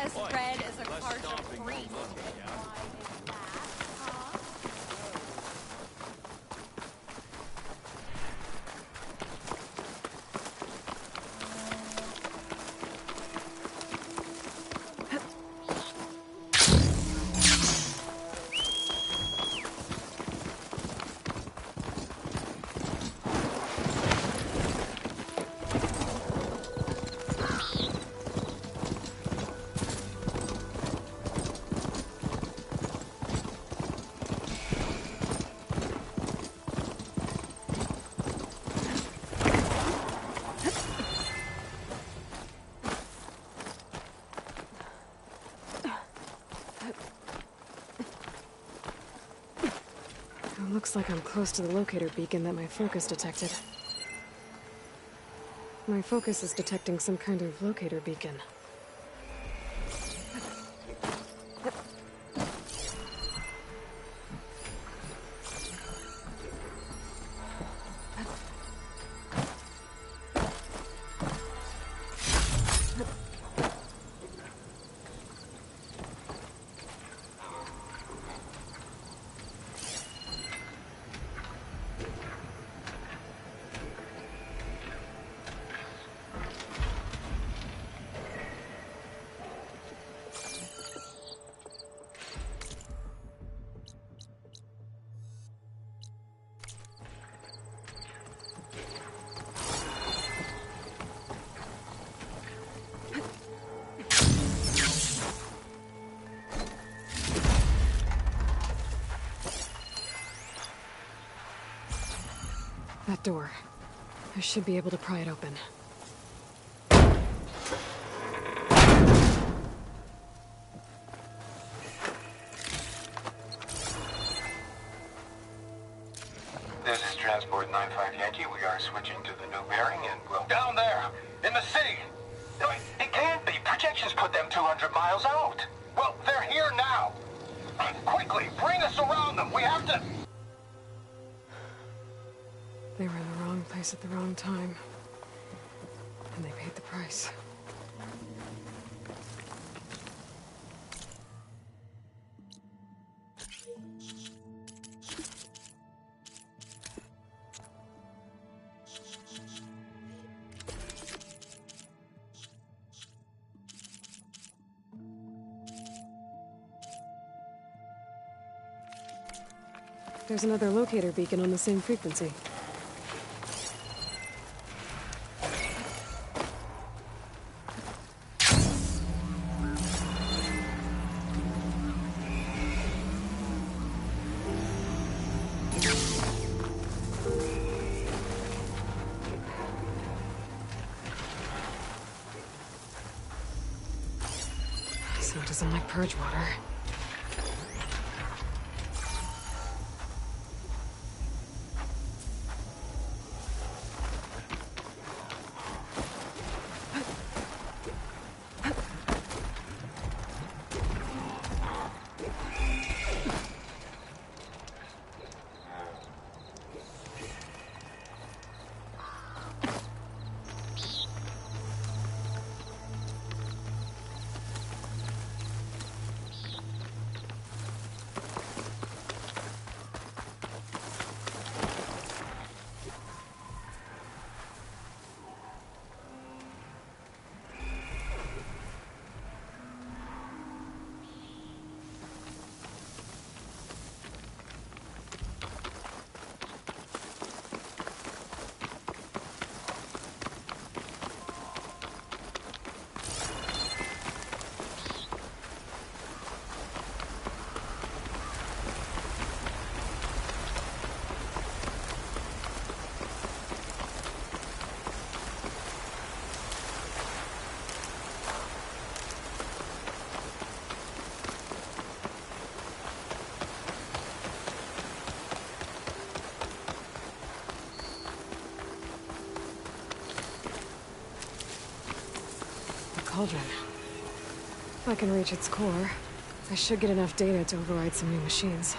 as Boy, red as a less carton of stomping, more cream. money, yeah. Looks like I'm close to the locator beacon that my focus detected. My focus is detecting some kind of locator beacon. That door. I should be able to pry it open. This is Transport 95 Yankee. We are switching to the new bearing and we'll... Down there! In the city! No, it can't be. Projections put them 200 miles out. Well, they're here now. Quickly, bring us around them. We have to... They were in the wrong place at the wrong time. And they paid the price. There's another locator beacon on the same frequency. So doesn't like purge water. Cauldron. If I can reach its core, I should get enough data to override some new machines.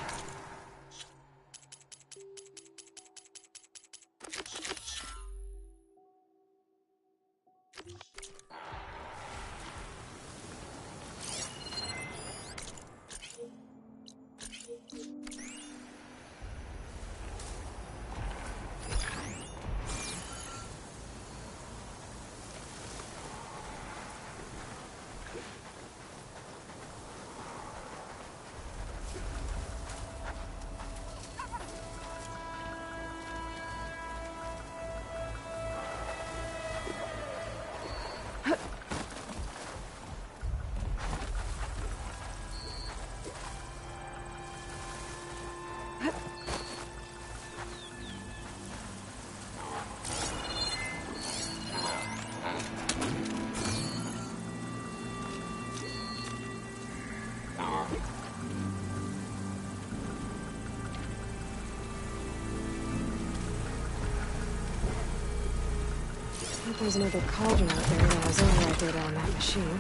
There's another cauldron out there that has override data on that machine.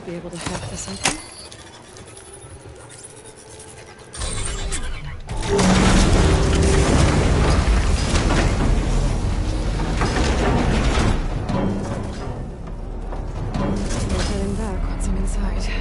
Be able to hack this open? No turning back once I'm inside.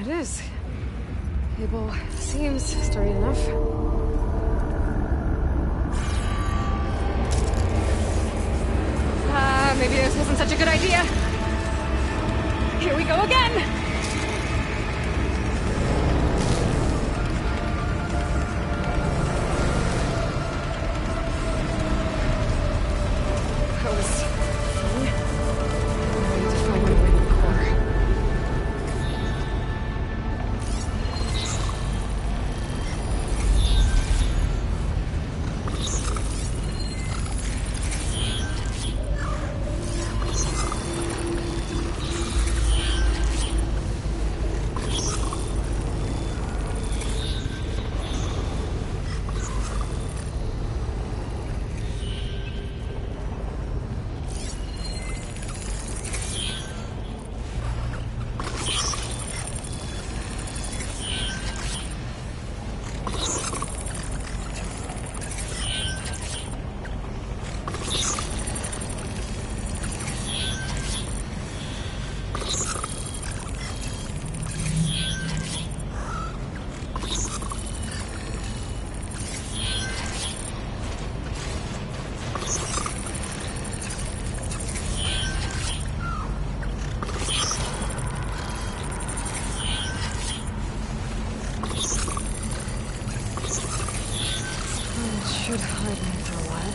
It is. Cable seems straight enough. Maybe this wasn't such a good idea. Here we go again! That was fun. I need to find my way to the core. Should hide me for a while.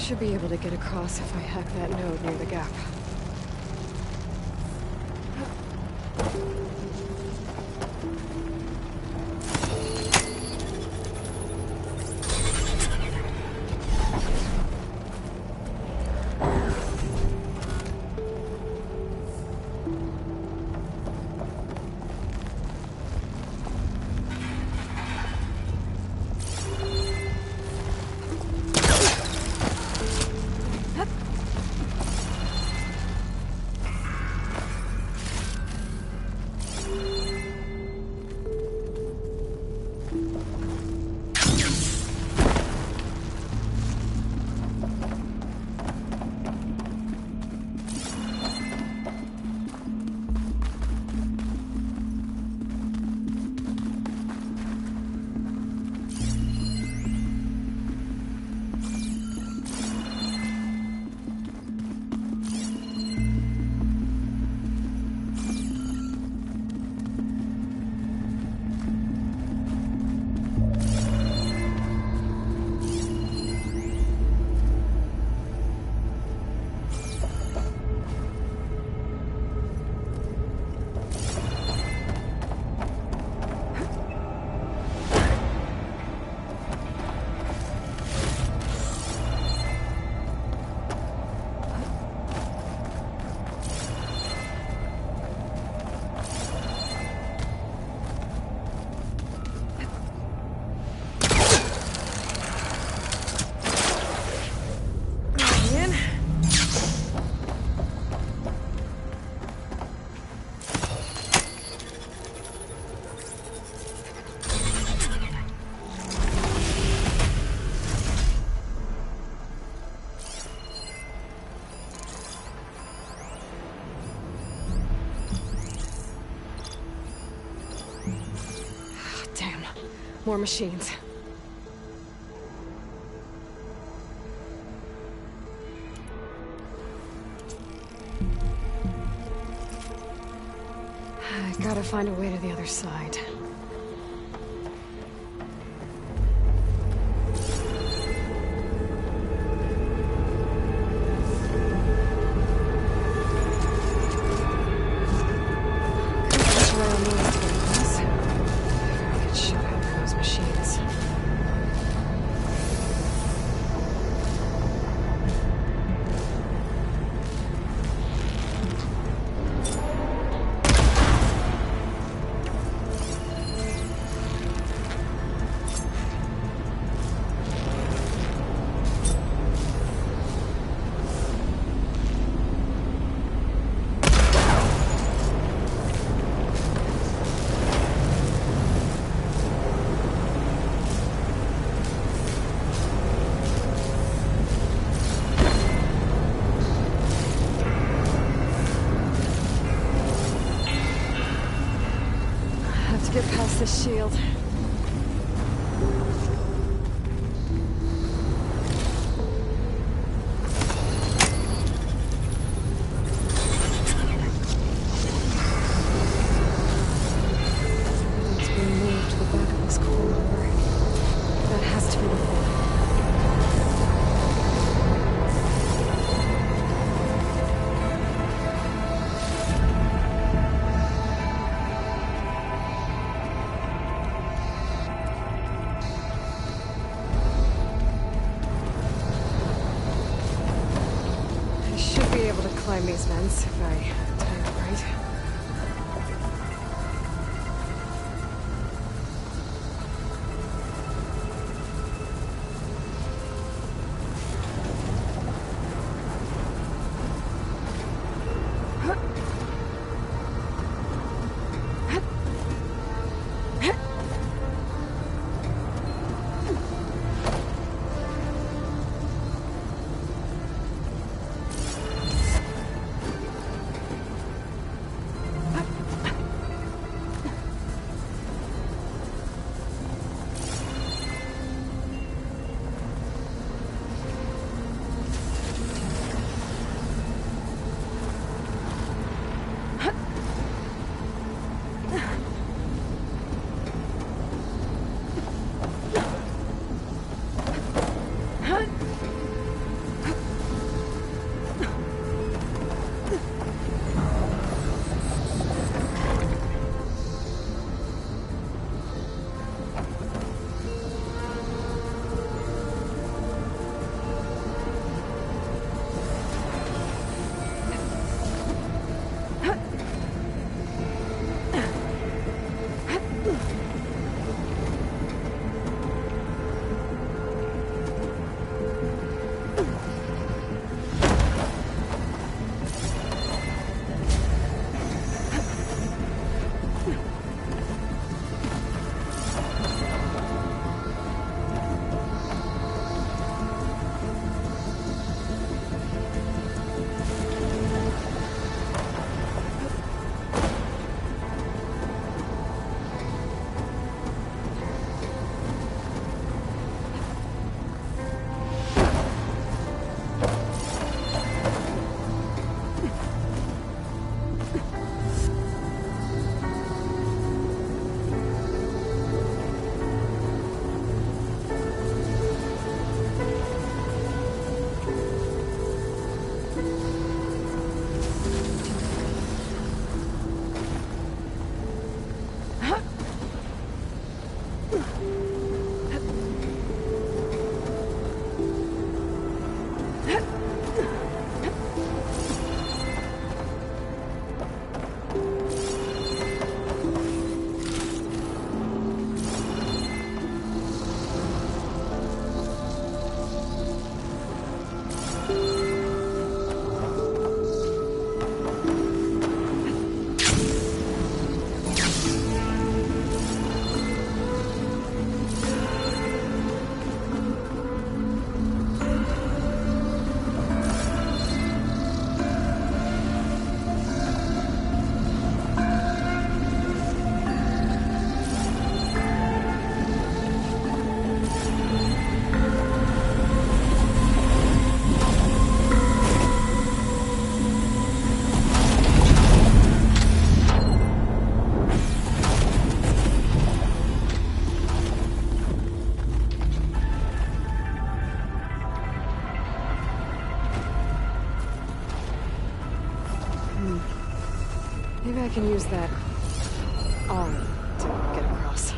Should be able to get across if I hack that node near the gap. More machines. gotta find a way to the other side. Get past the shield. It's being moved to the back of this corridor. That has to be the way. Climb these vents if I time it right. Maybe I can use that arm to get across.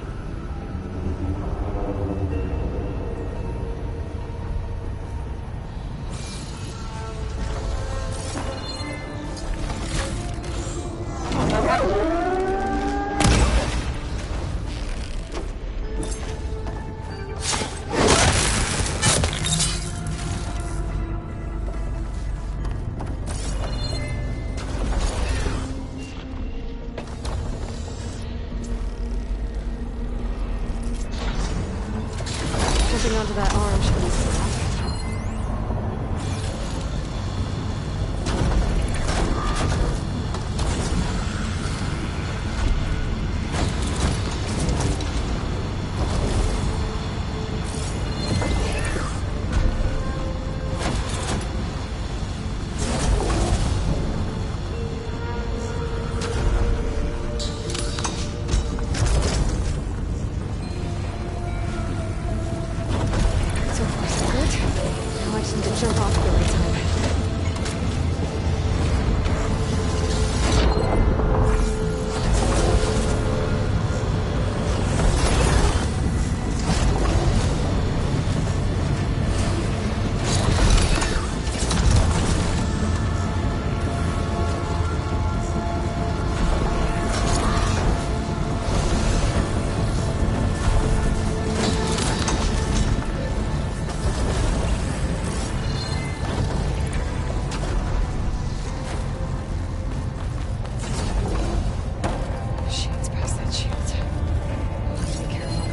Jumping onto that arm should be so rocket. So far, so good. Now I just need to jump off at the right time. Shield's past that shield. I'll have to be careful.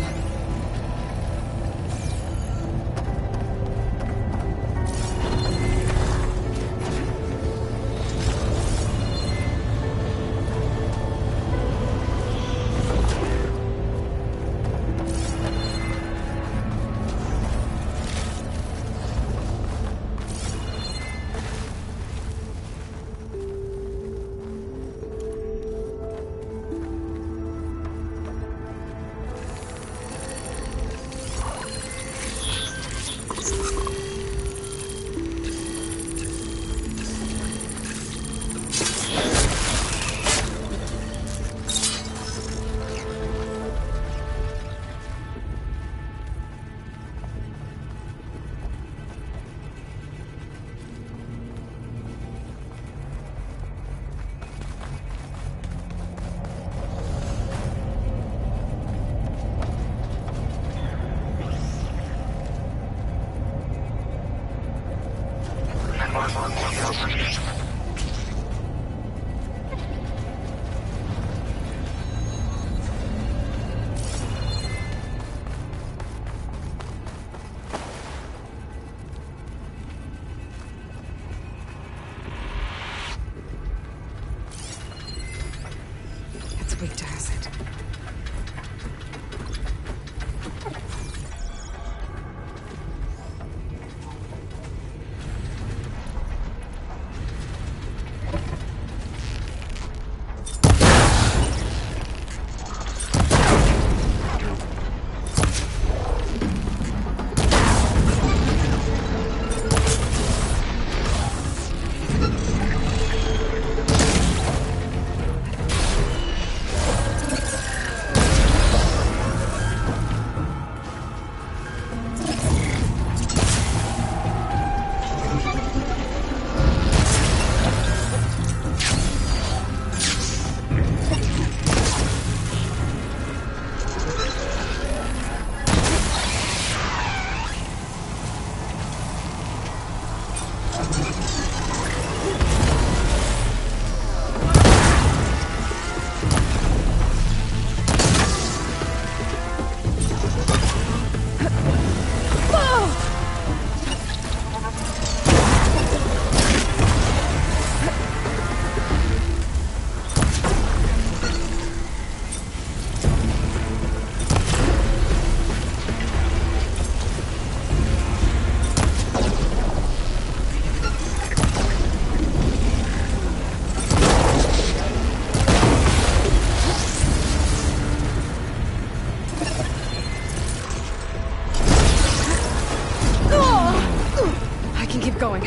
It's weak to acid. going.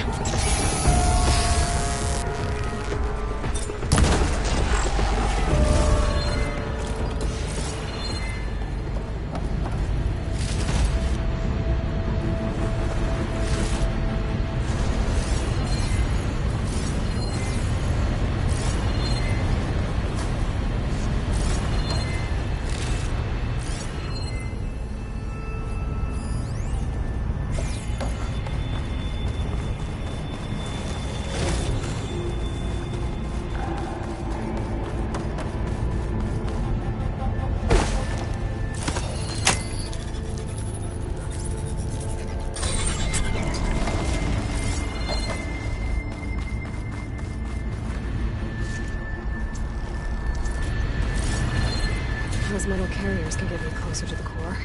carriers can get me closer to the core.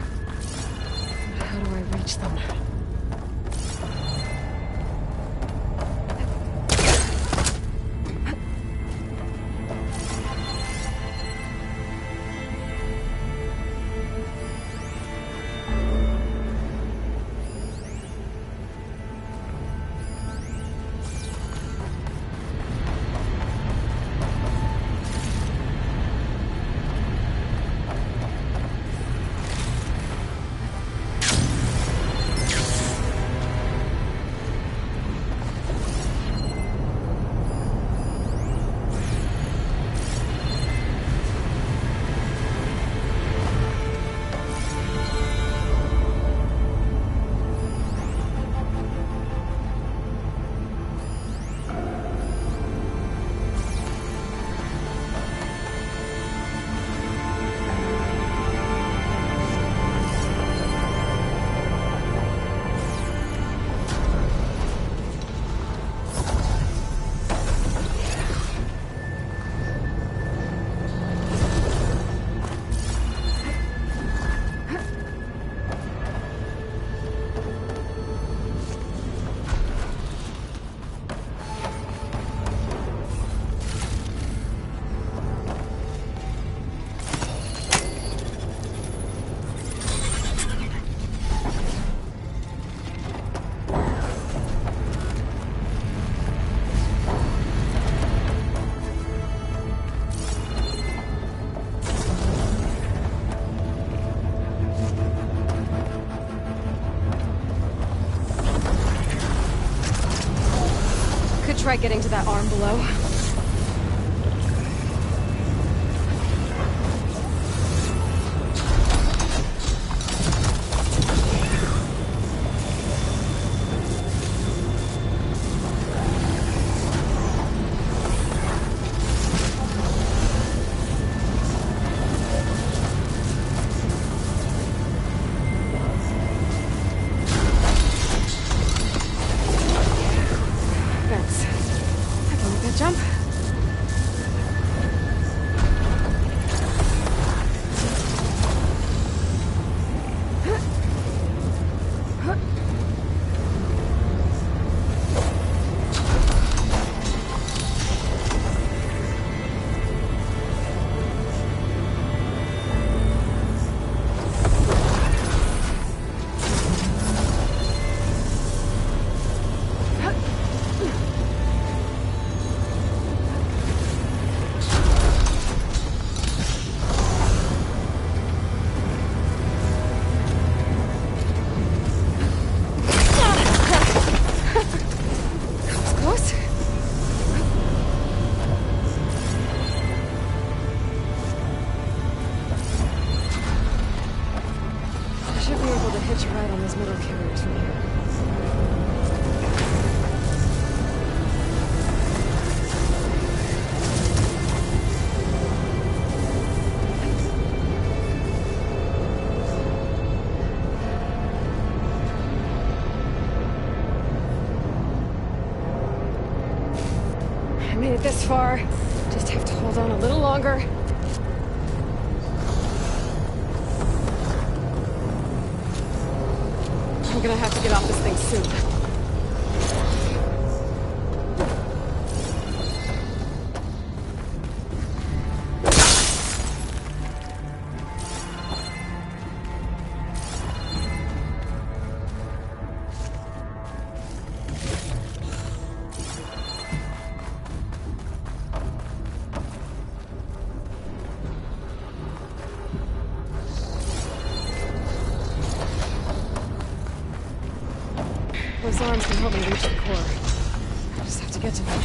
But how do I reach them? Try getting to that arm below. Jump. Hitch a ride on those metal carriers from here. I made it this far. Just have to hold on a little longer. I'm gonna have to get off this thing soon. Those arms can help me reach the core. I just have to get to them.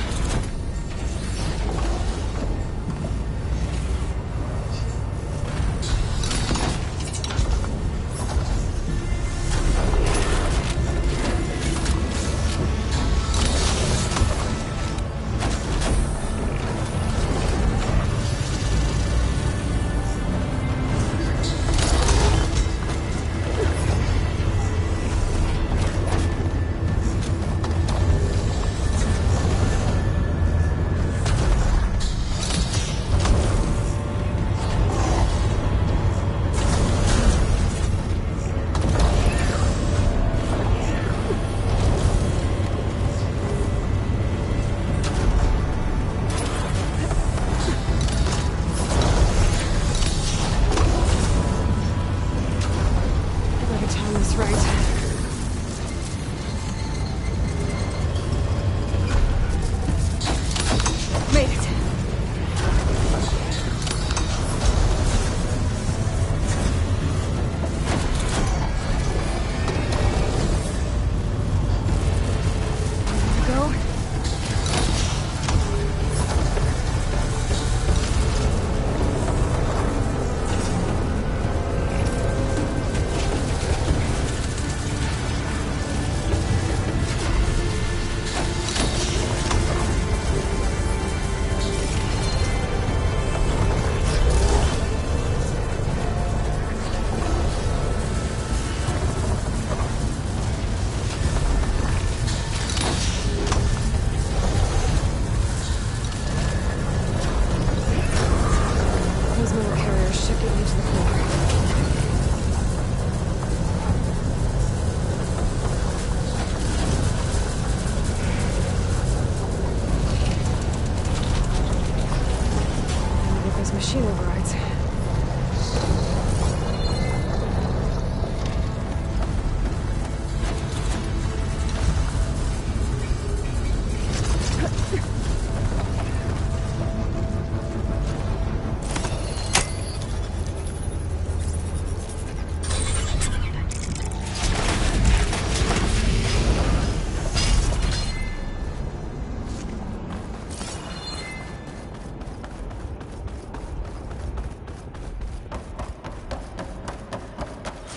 machine overrides.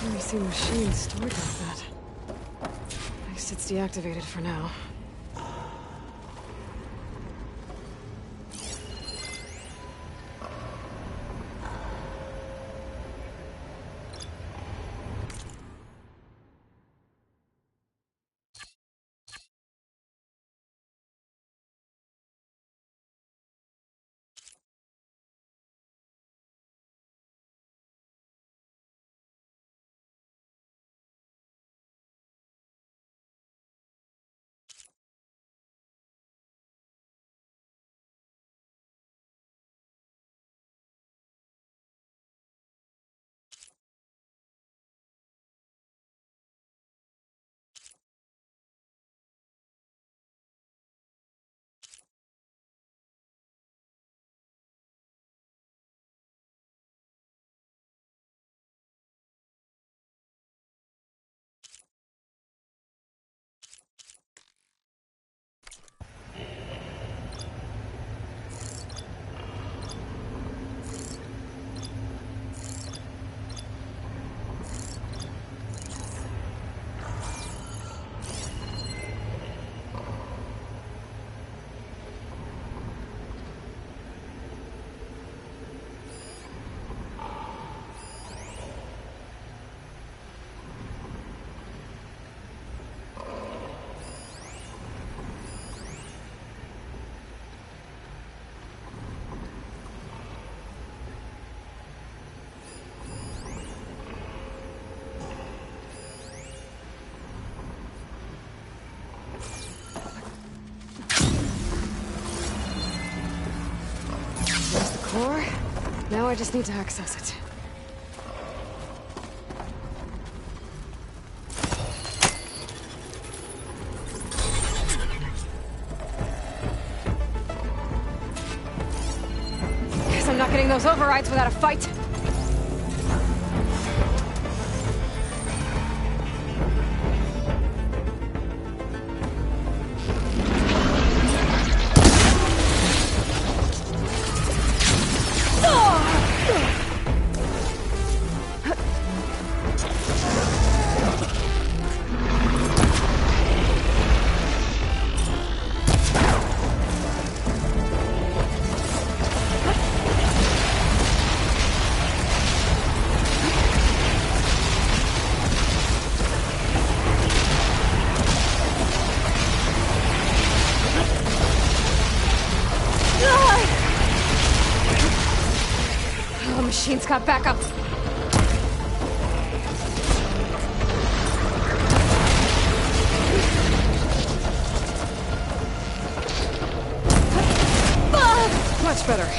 Never seen machines stored like that. I guess it's deactivated for now. There's the core. Now I just need to access it. Guess I'm not getting those overrides without a fight. Oh, the machine's got backup. Much better.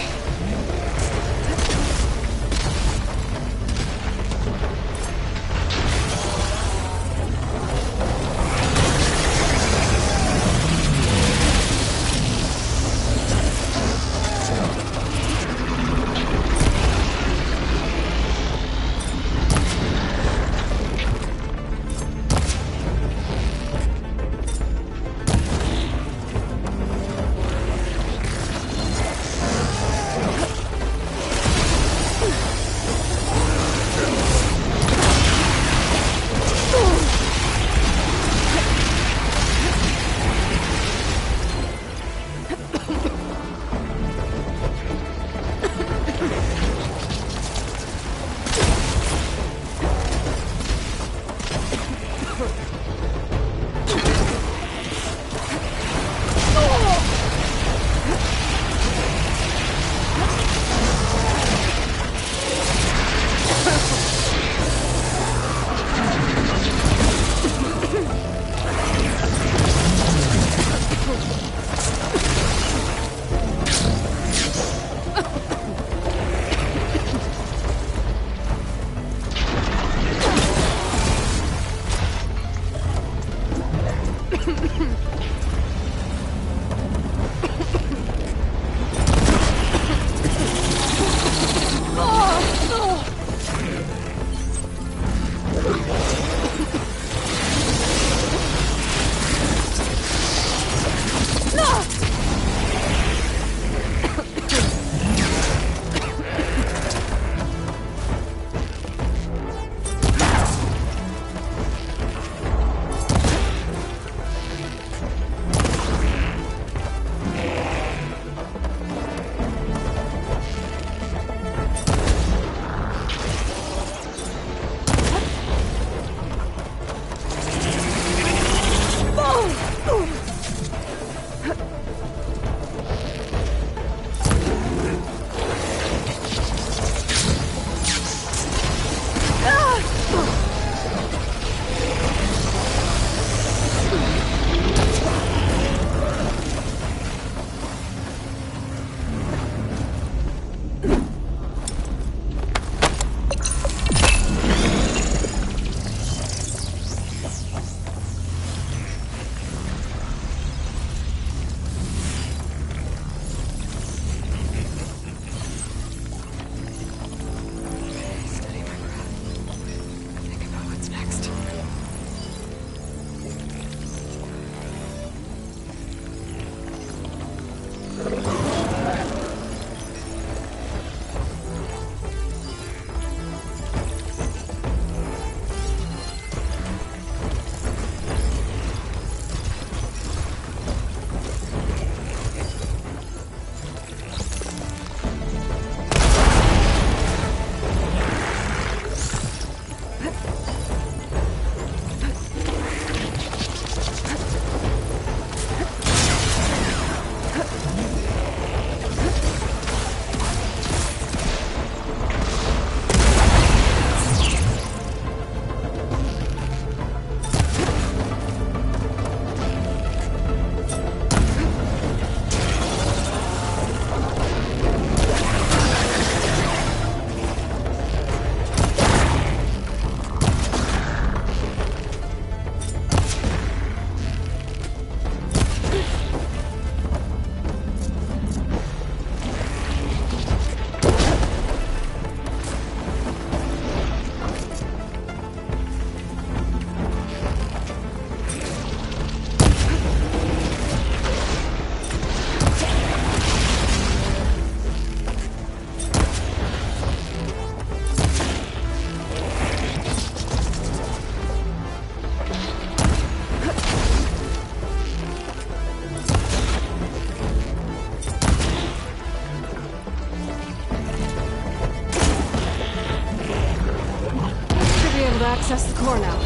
More now.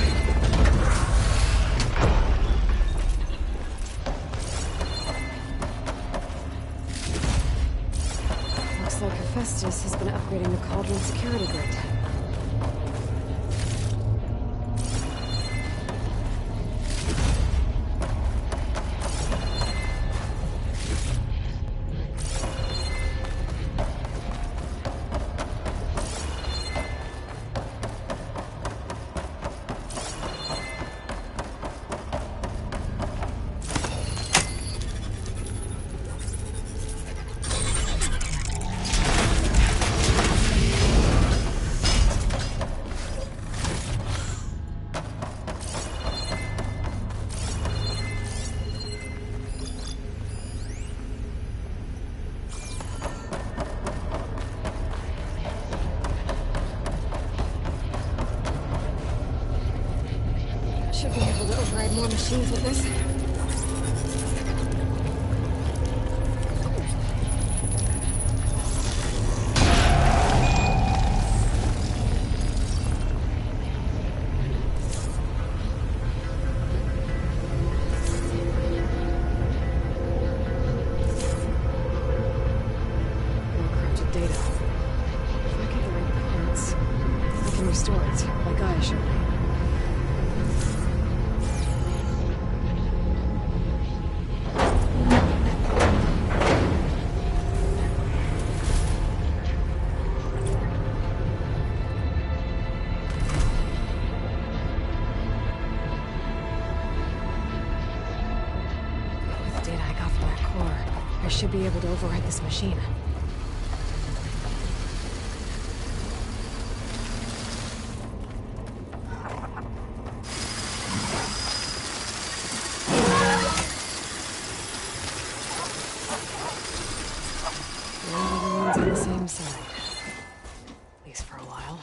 Looks like Hephaestus has been upgrading the Cauldron security grid. Should be able to override more machines with this. More corrupted data. If I get the right parts, I can restore it, like Gaia showed me. I should be able to override this machine. And everyone's on the same side. At least for a while.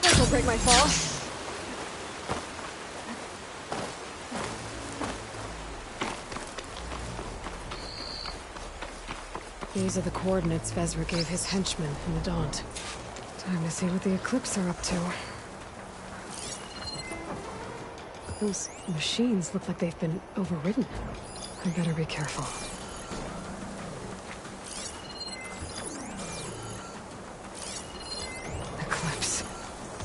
This'll break my fall. These are the coordinates Vezra gave his henchmen in the Daunt. Time to see what the Eclipse are up to. Those machines look like they've been overridden. I better be careful. Eclipse.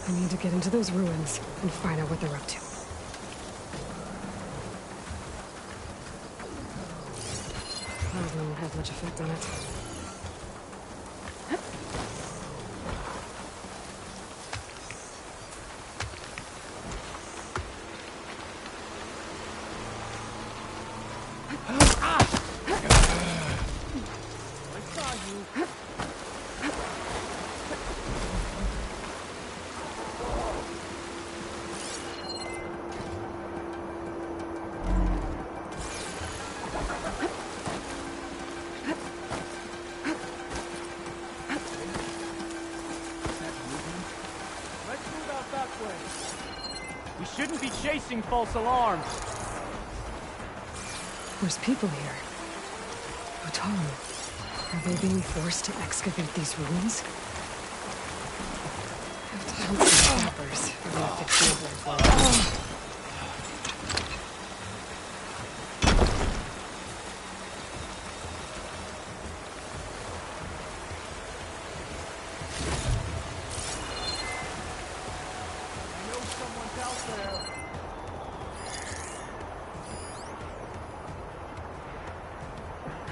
I need to get into those ruins and find out what they're up to. Plasma won't have much effect on it. We shouldn't be chasing false alarms. There's people here. Utaru. Are they being forced to excavate these ruins? I have to help the trappers. They're gonna fix the overflow.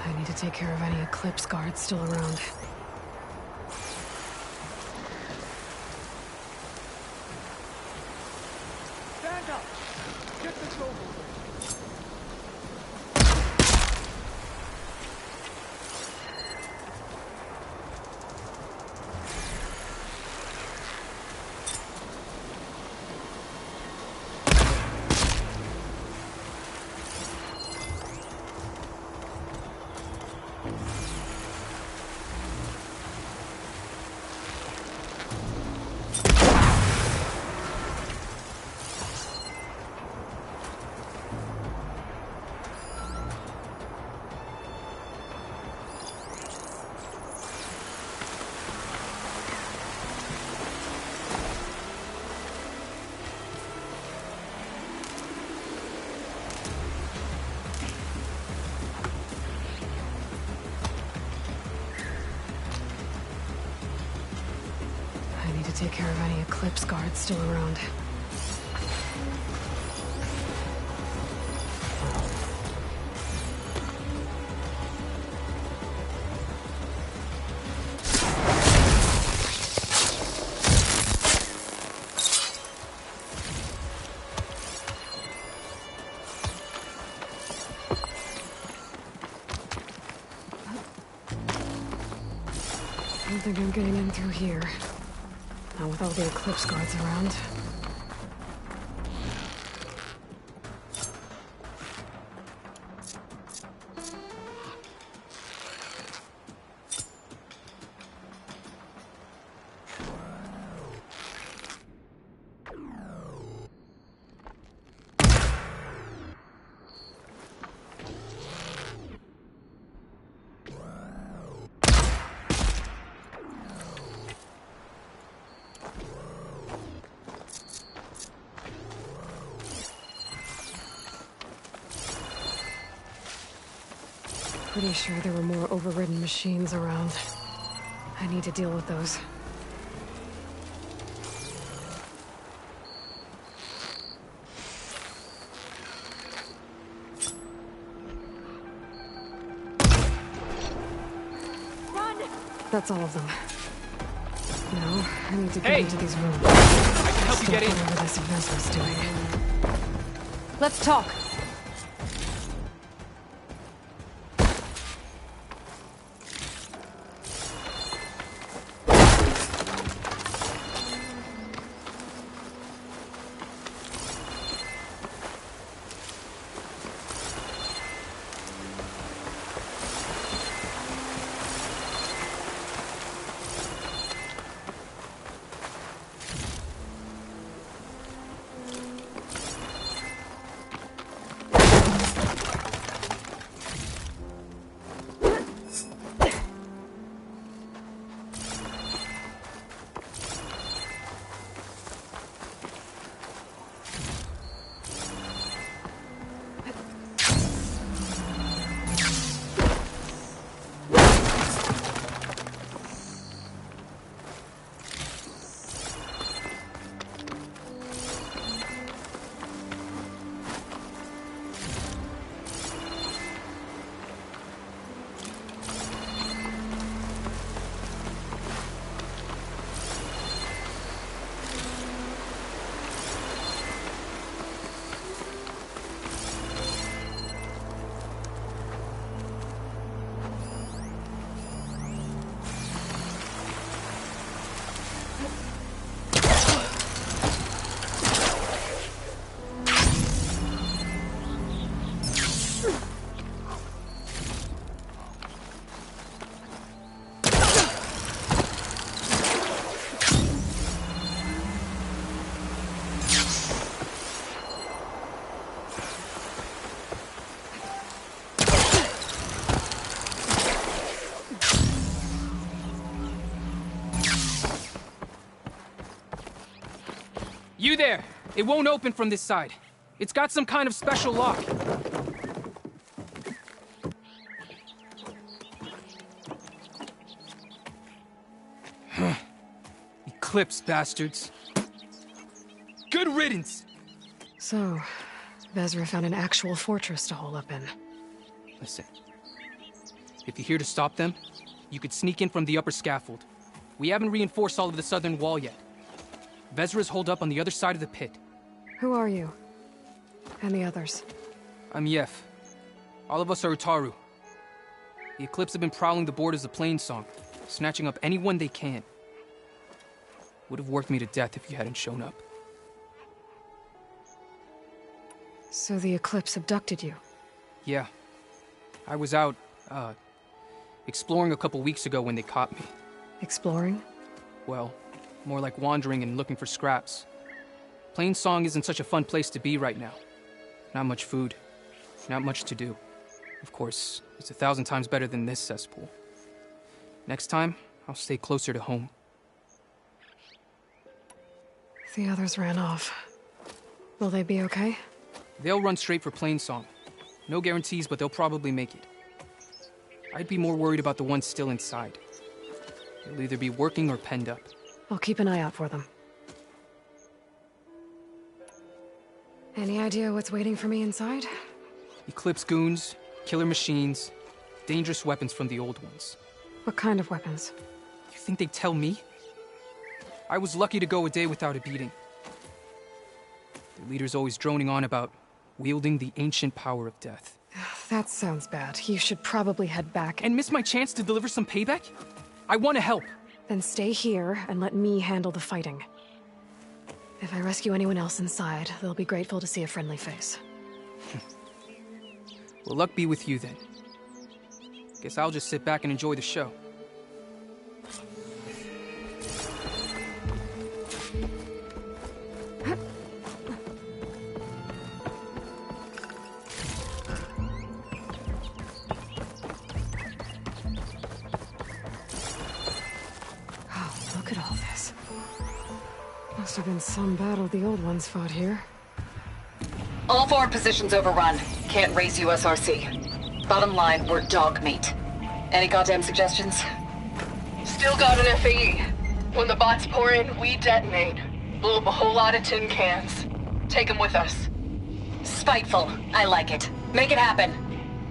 I need to take care of any Eclipse guards still around. Stand up! Get this over with. I need to take care of any Eclipse guards still around. I don't think I'm getting in through here. Not with all the Eclipse guards around. Pretty sure there were more overridden machines around. I need to deal with those. Run! That's all of them. Now, I need to get Hey! into these rooms. I can help you get in. Whatever this Vezra's doing. Let's talk. You there! It won't open from this side. It's got some kind of special lock. Eclipse, bastards. Good riddance! So, Vezra found an actual fortress to hole up in. Listen. If you're here to stop them, you could sneak in from the upper scaffold. We haven't reinforced all of the southern wall yet. Vezra's holed up on the other side of the pit. Who are you? And the others? I'm Yef. All of us are Utaru. The Eclipse have been prowling the borders of Plainsong, snatching up anyone they can. Would have worked me to death if you hadn't shown up. So the Eclipse abducted you? Yeah. I was out, exploring a couple weeks ago when they caught me. Exploring? Well, more like wandering and looking for scraps. Plainsong isn't such a fun place to be right now. Not much food. Not much to do. Of course, it's 1,000 times better than this cesspool. Next time, I'll stay closer to home. The others ran off. Will they be okay? They'll run straight for Plainsong. No guarantees, but they'll probably make it. I'd be more worried about the ones still inside. They'll either be working or penned up. I'll keep an eye out for them. Any idea what's waiting for me inside? Eclipse goons, killer machines, dangerous weapons from the old ones. What kind of weapons? You think they'd tell me? I was lucky to go a day without a beating. The leader's always droning on about wielding the ancient power of death. That sounds bad. You should probably head back And miss my chance to deliver some payback? I want to help. Then stay here and let me handle the fighting. If I rescue anyone else inside, they'll be grateful to see a friendly face. Well, luck be with you then. Guess I'll just sit back and enjoy the show. Look at all this. Must have been some battle the old ones fought here. All forward positions overrun. Can't raise USRC. Bottom line, we're dog meat. Any goddamn suggestions? Still got an FAE. When the bots pour in, we detonate. Blow up a whole lot of tin cans. Take them with us. Spiteful. I like it. Make it happen.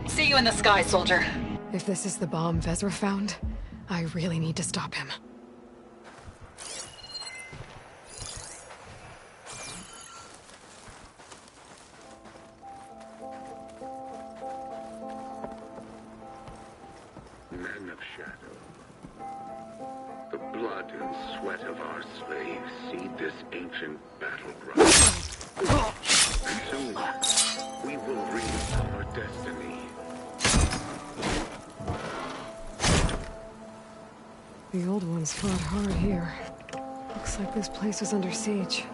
See you in the sky, soldier. If this is the bomb Vezra found, I really need to stop him. Men of Shadow, the blood and sweat of our slaves seed this ancient battleground. Soon, we will reap our destiny. The old ones fought hard here. Looks like this place was under siege.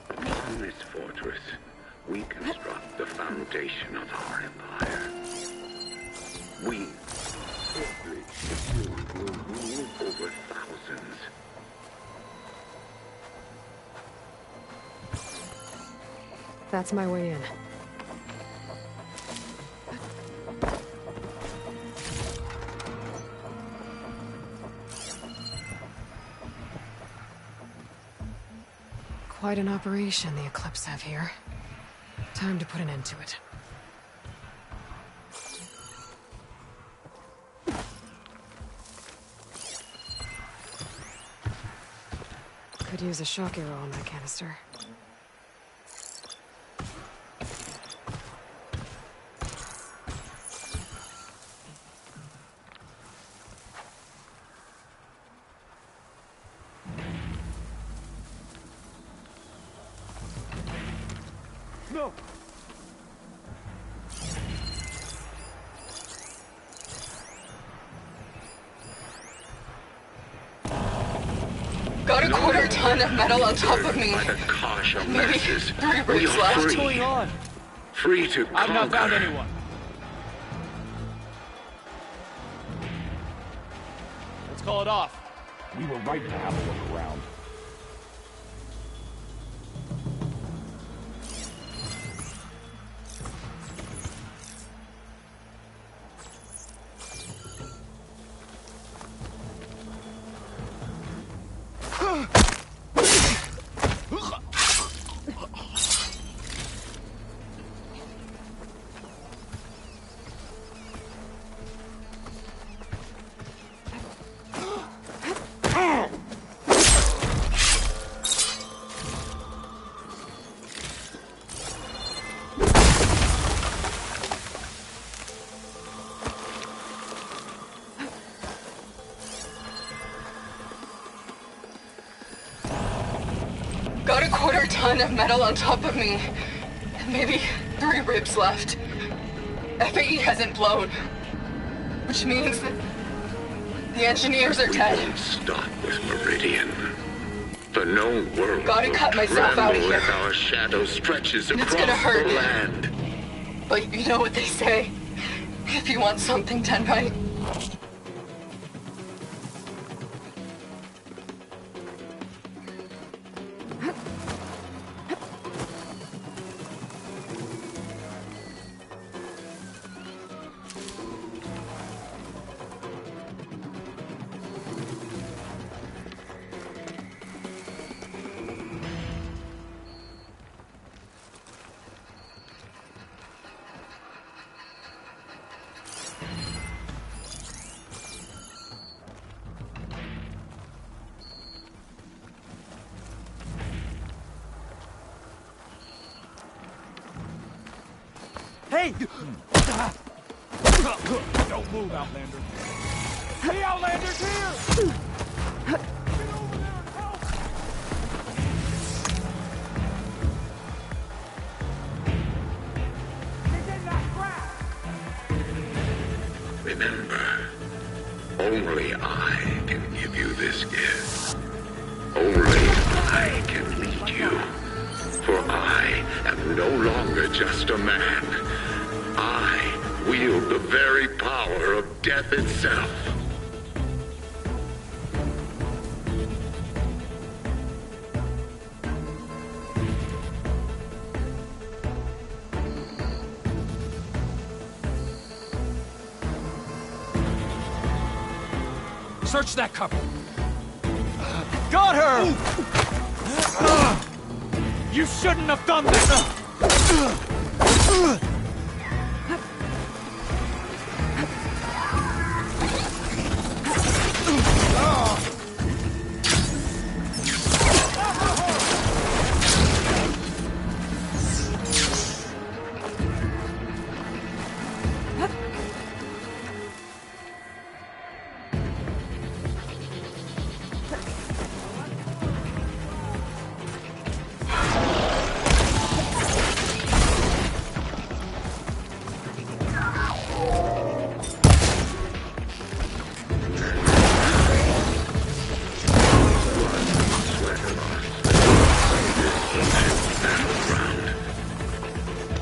Upon this fortress, we construct the foundation of our empire. We, will rule over thousands. That's my way in. Quite an operation the Eclipse have here. Time to put an end to it. Could use a shock arrow on that canister. ton of metal on top of me. By the Kasha Maybe masses, 3 we ribs are left. free. What's going on? Free to I've not found conquer. anyone. Let's call it off. We were right to have a look around. Got a quarter ton of metal on top of me. Maybe 3 ribs left. FAE hasn't blown. Which means that the engineers are We dead. won't stop with Meridian. The known world Gotta will cut myself out of tremble here. as our shadow stretches It's across gonna hurt. the land. But you know what they say. If you want something done right, Hey! Don't move, Outlander. The Outlander's here! Get over there and help! He's in that trap! Remember, only I can give you this gift. Only I can lead you. For I am no longer just a man. I wield the very power of death itself. Search that cover. Got her! You shouldn't have done this!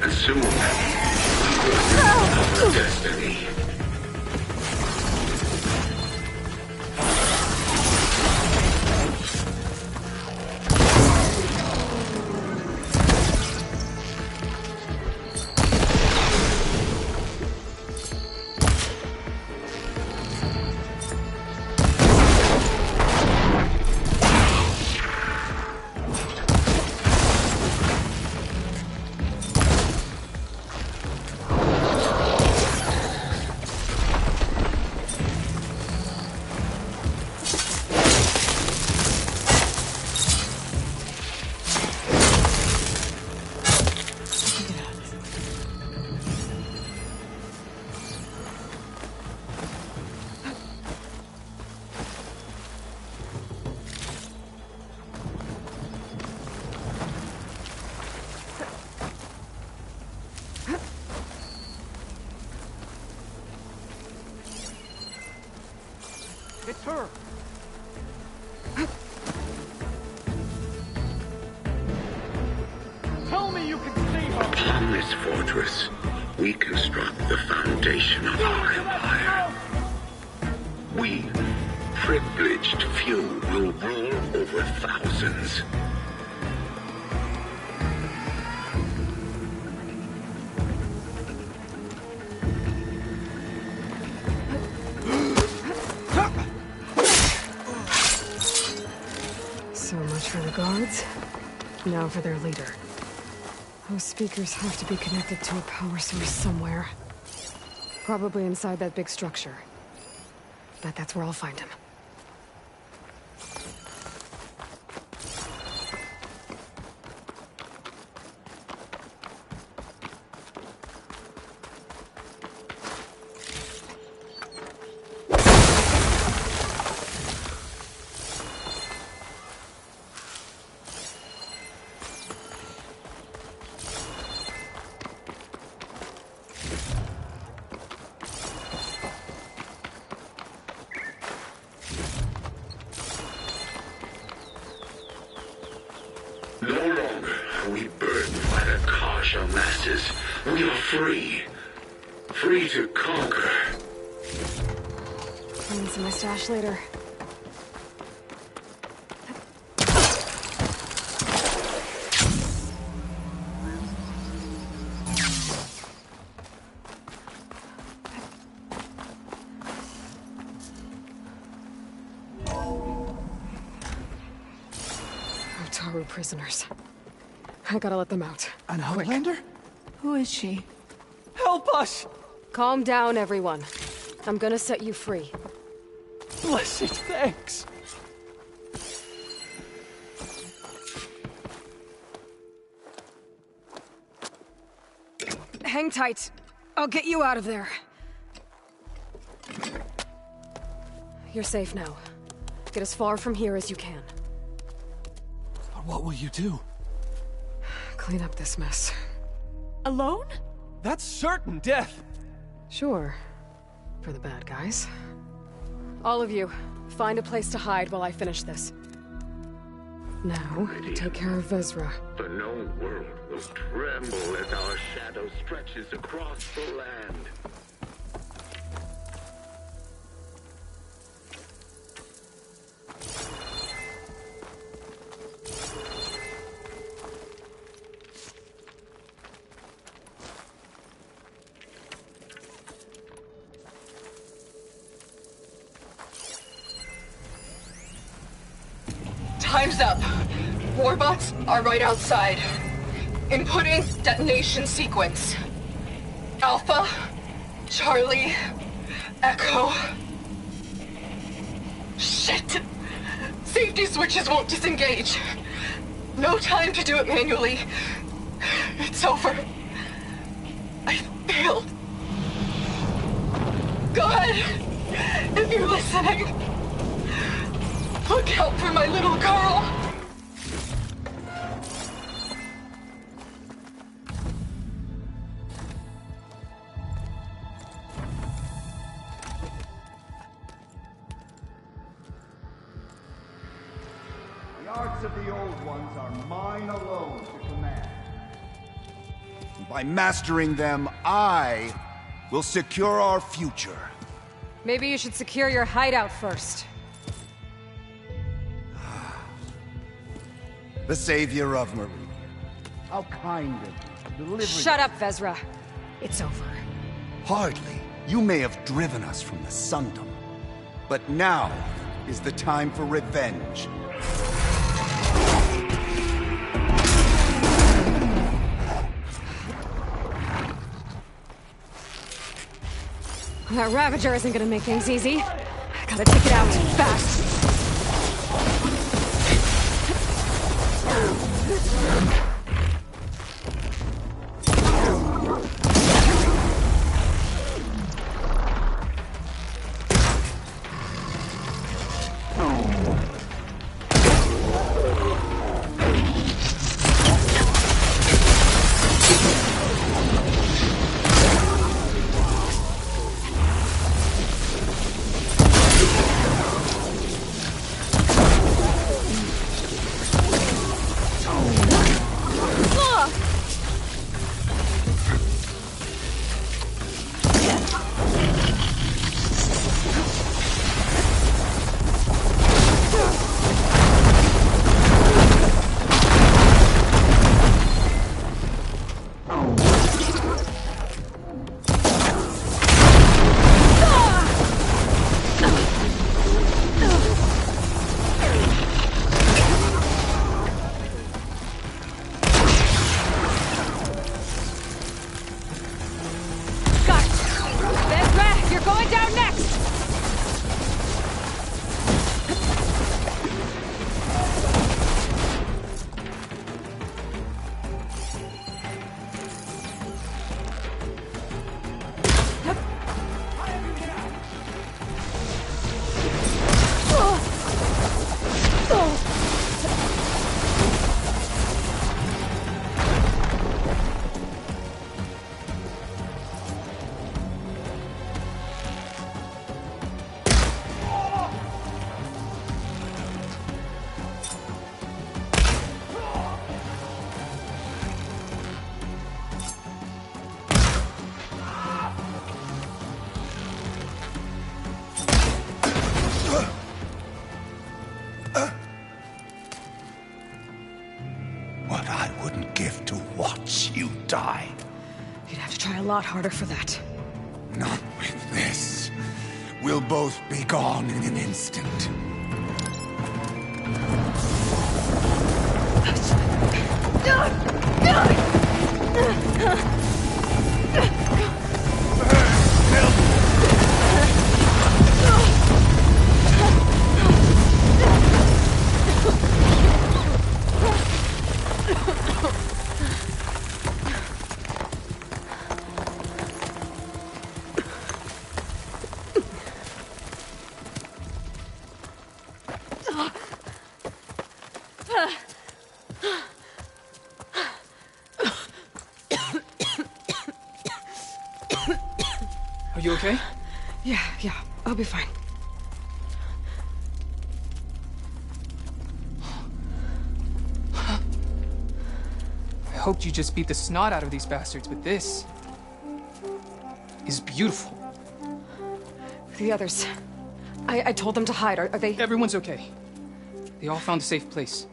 And soon, we will reach our destiny. It's her! fortress, we construct the foundation of our empire. We, privileged few, will rule over thousands. So much for the guards. Now for their leader. Those speakers have to be connected to a power source somewhere. Probably inside that big structure. Bet that's where I'll find him. No longer are we burdened by the Kasha masses. We are free. Free to conquer. I'll need some of my stash later. Otaru prisoners. I gotta let them out. An Outlander? Who is she? Help us! Calm down, everyone. I'm gonna set you free. Blessed thanks. Hang tight. I'll get you out of there. You're safe now. Get as far from here as you can. But what will you do? Clean up this mess. Alone? That's certain death. Sure. For the bad guys. All of you, find a place to hide while I finish this. Now, take care of Vezra. The known world will tremble as our shadow stretches across the land. Time's up. Warbots are right outside. Inputting detonation sequence. Alpha, Charlie, Echo. Shit! Safety switches won't disengage. No time to do it manually. It's over. I failed. God, if you're listening, look out for my little girl! The arts of the old ones are mine alone to command. By mastering them, I will secure our future. Maybe you should secure your hideout first. The savior of Marie. How kind of you, delivering... Shut up, Vezra. It's over. Hardly. You may have driven us from the Sundom. But now is the time for revenge. That Ravager isn't gonna make things easy. I gotta take it out fast. lot harder for that. Not with this. We'll both be gone in an instant. Are you okay? Yeah, I'll be fine. I hoped you just beat the snot out of these bastards, but this is beautiful. The others. I told them to hide. Are they... Everyone's okay. They all found a safe place.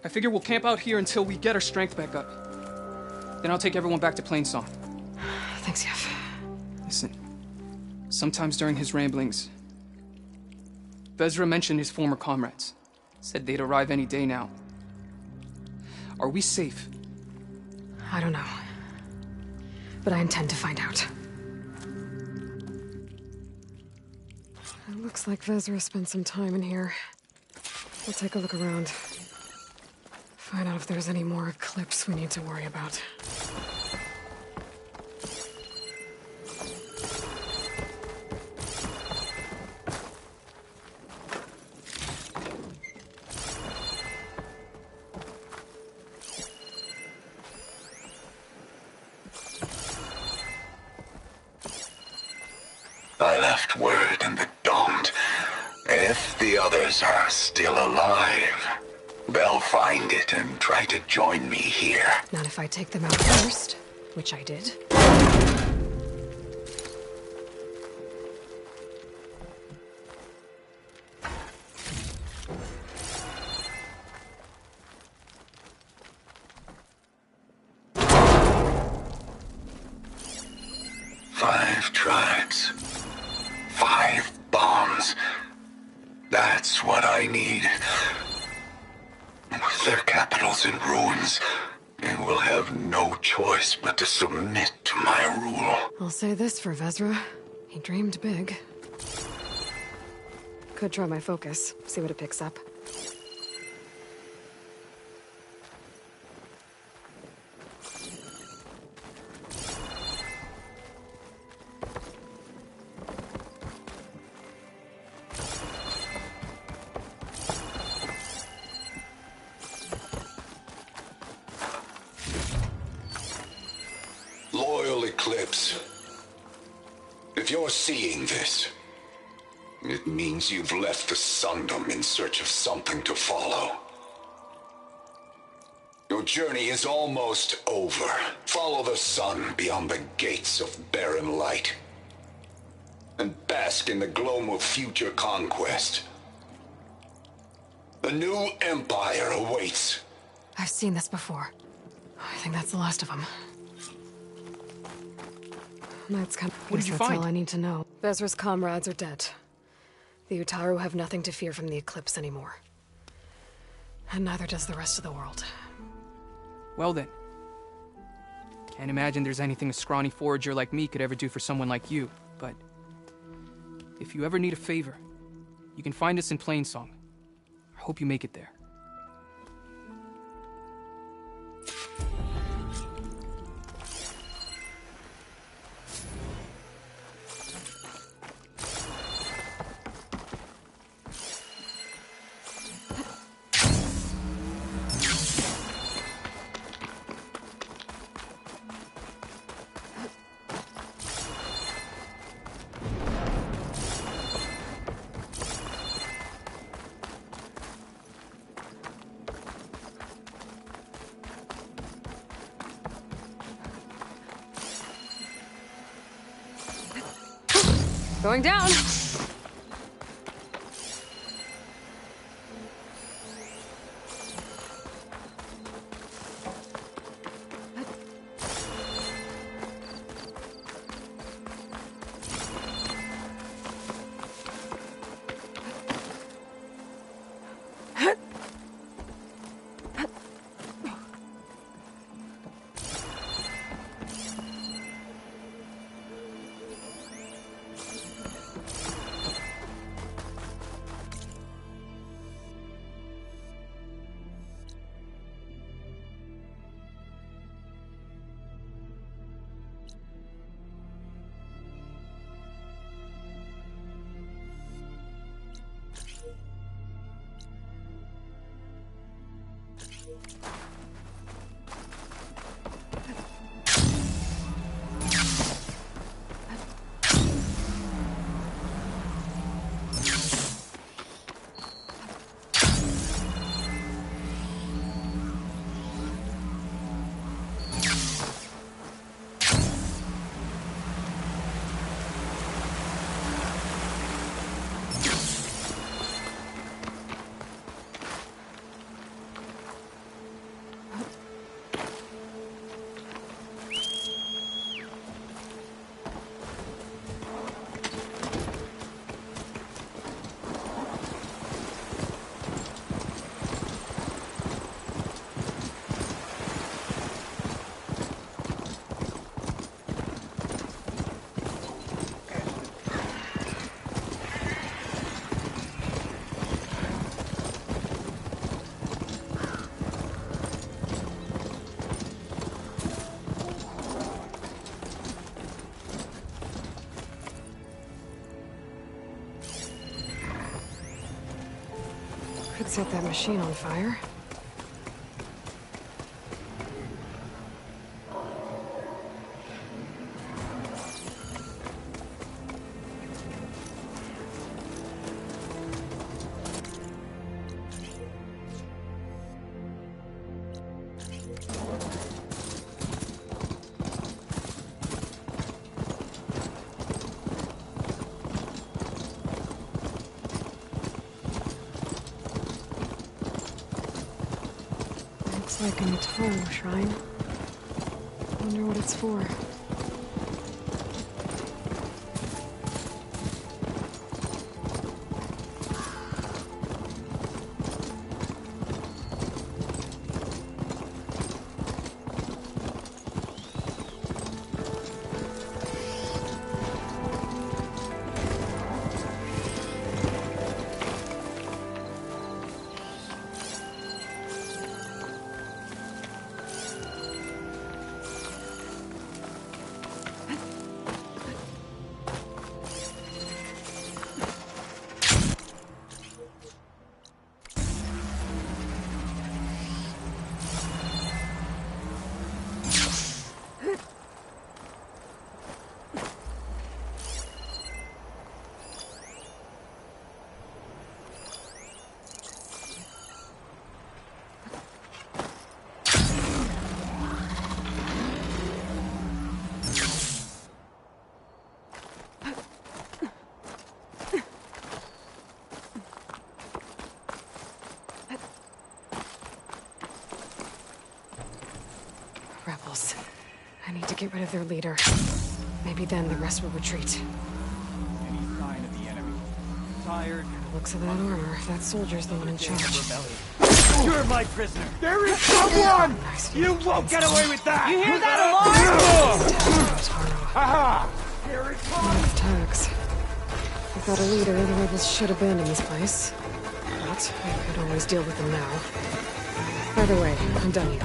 I figure we'll camp out here until we get our strength back up. Then I'll take everyone back to Plainsong. Thanks, Yev. Listen, sometimes during his ramblings, Vezra mentioned his former comrades. Said they'd arrive any day now. Are we safe? I don't know. But I intend to find out. It looks like Vezra spent some time in here. We'll take a look around. Find out if there's any more Eclipse we need to worry about. I left word in the Daunt. If the others are still alive, they'll find it and try to join me here. Not if I take them out first, which I did. Five tribes. 5 bombs. That's what I need. With their capitals in ruins, they will have no choice but to submit to my rule. I'll say this for Vezra. He dreamed big. Could try my focus, see what it picks up. Loyal Eclipse, if you're seeing this, it means you've left the Sundom in search of something to follow. Your journey is almost over. Follow the sun beyond the gates of barren light, and bask in the gloam of future conquest. The new empire awaits. I've seen this before. I think that's the last of them. That's kind of... What did you that's find? all I need to know. Vezra's comrades are dead. The Utaru have nothing to fear from the Eclipse anymore. And neither does the rest of the world. Well then. Can't imagine there's anything a scrawny forager like me could ever do for someone like you, but... if you ever need a favor, you can find us in Plainsong. I hope you make it there. Going down! set that machine on fire. Like a Nitoro shrine. Wonder what it's for. Rebels. I need to get rid of their leader. Maybe then the rest will retreat. Any sign of the enemy? Tired? Looks of that armor, that soldier's the one in charge. You're my prisoner. There is someone! You won't get away with that! You hear that alarm? Haha! Here it comes! Tags. Without a leader, the rebels should abandon this place. But I could always deal with them now. By the way, I'm done here.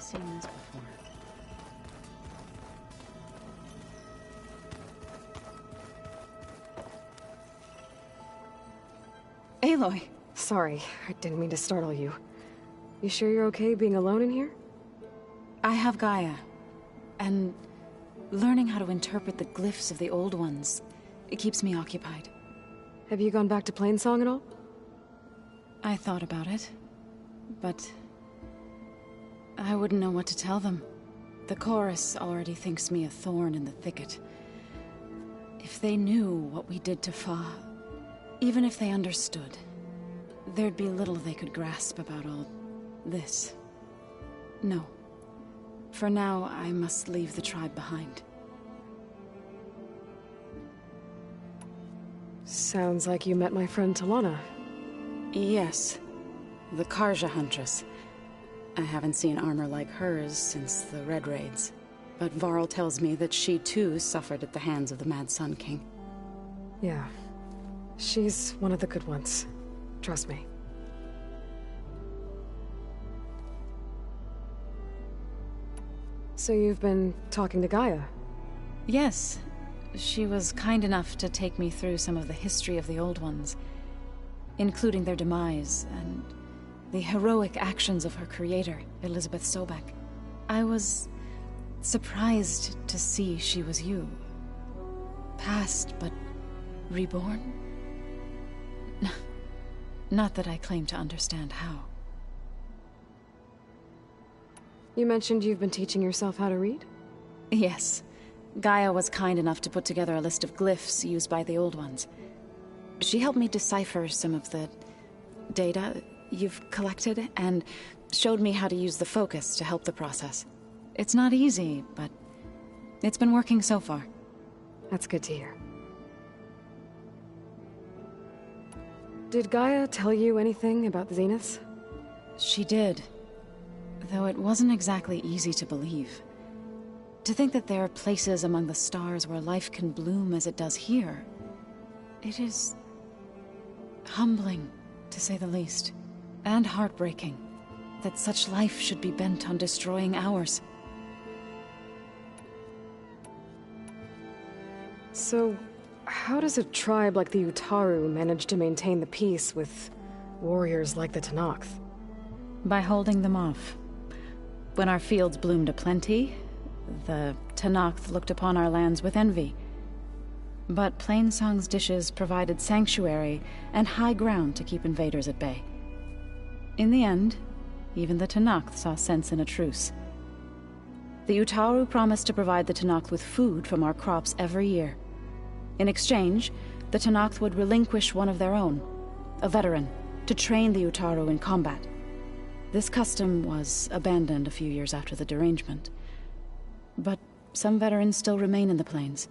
Seen this before. Aloy! Sorry, I didn't mean to startle you. You sure you're okay being alone in here? I have Gaia, and learning how to interpret the glyphs of the old ones, it keeps me occupied. Have you gone back to Plainsong at all? I thought about it, but I wouldn't know what to tell them. The chorus already thinks me a thorn in the thicket. If they knew what we did to Fa, even if they understood, there'd be little they could grasp about all this. No. For now, I must leave the tribe behind. Sounds like you met my friend Talana. Yes. The Karja Huntress. I haven't seen armor like hers since the Red Raids. but Varl tells me that she too suffered at the hands of the Mad Sun King. Yeah. She's one of the good ones. Trust me. So you've been talking to Gaia? Yes. She was kind enough to take me through some of the history of the Old Ones, including their demise and the heroic actions of her creator, Elizabeth Sobek. I was surprised to see she was you. Past, but reborn? Not that I claim to understand how. You mentioned you've been teaching yourself how to read? Yes. Gaia was kind enough to put together a list of glyphs used by the Old Ones. She helped me decipher some of the data you've collected, and showed me how to use the focus to help the process. It's not easy, but it's been working so far. That's good to hear. Did Gaia tell you anything about the Zeniths? She did. Though it wasn't exactly easy to believe. To think that there are places among the stars where life can bloom as it does here, it is humbling, to say the least, and heartbreaking, that such life should be bent on destroying ours. So, how does a tribe like the Utaru manage to maintain the peace with warriors like the Tenakth? By holding them off. When our fields bloomed aplenty, the Tenakth looked upon our lands with envy. But Plainsong's dishes provided sanctuary and high ground to keep invaders at bay. In the end, even the Tenakth saw sense in a truce. The Utaru promised to provide the Tenakth with food from our crops every year. In exchange, the Tenakth would relinquish one of their own, a veteran, to train the Utaru in combat. This custom was abandoned a few years after the derangement. But some veterans still remain in the plains.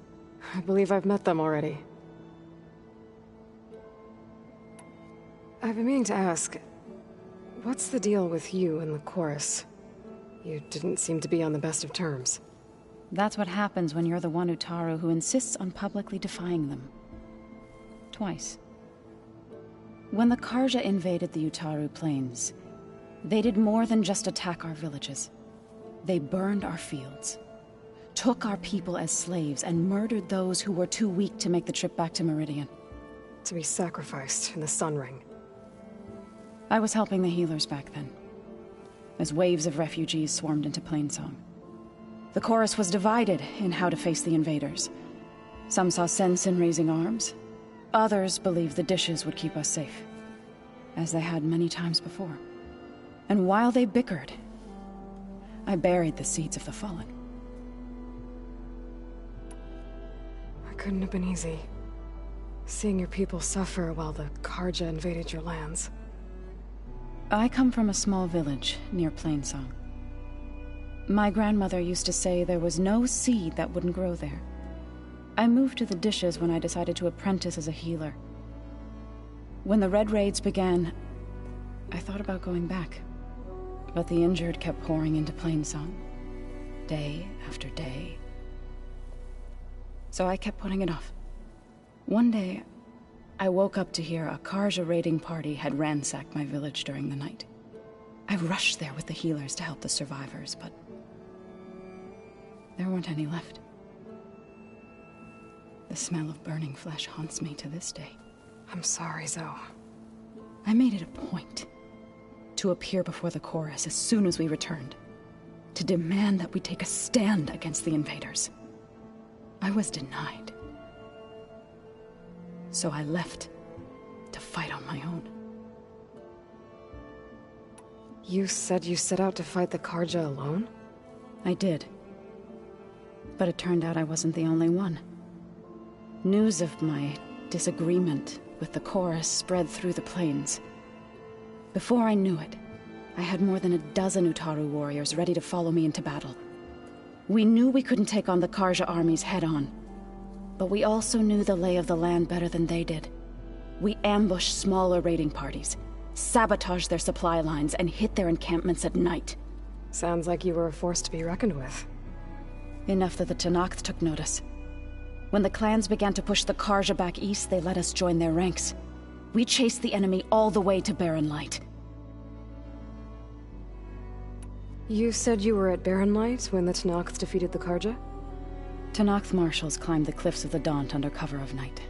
I believe I've met them already. I've been meaning to ask, what's the deal with you and the chorus? You didn't seem to be on the best of terms. That's what happens when you're the one Utaru who insists on publicly defying them. Twice. When the Karja invaded the Utaru plains, they did more than just attack our villages. They burned our fields, took our people as slaves, and murdered those who were too weak to make the trip back to Meridian. To be sacrificed in the Sun Ring. I was helping the healers back then, as waves of refugees swarmed into Plainsong. The chorus was divided in how to face the invaders. Some saw sense in raising arms. Others believed the dishes would keep us safe, as they had many times before. And while they bickered, I buried the seeds of the fallen. It couldn't have been easy. Seeing your people suffer while the Karja invaded your lands. I come from a small village near Plainsong. My grandmother used to say there was no seed that wouldn't grow there. I moved to the dishes when I decided to apprentice as a healer. When the Red Raids began, I thought about going back. But the injured kept pouring into Plainsong, day after day. So I kept putting it off. One day, I woke up to hear a Karja raiding party had ransacked my village during the night. I rushed there with the healers to help the survivors, but there weren't any left. The smell of burning flesh haunts me to this day. I'm sorry, Zoe. I made it a point to appear before the chorus as soon as we returned, to demand that we take a stand against the invaders. I was denied. So I left to fight on my own. You said you set out to fight the Karja alone? I did. But it turned out I wasn't the only one. News of my disagreement with the chorus spread through the plains. Before I knew it, I had more than a dozen Utaru warriors ready to follow me into battle. We knew we couldn't take on the Karja armies head-on, but we also knew the lay of the land better than they did. We ambushed smaller raiding parties, sabotaged their supply lines, and hit their encampments at night. Sounds like you were a force to be reckoned with. Enough that the Tenakth took notice. When the clans began to push the Carja back east, they let us join their ranks. We chased the enemy all the way to Barren Light. You said you were at Barren Light when the Tenakth defeated the Carja? Tenakth marshals climbed the cliffs of the Daunt under cover of night,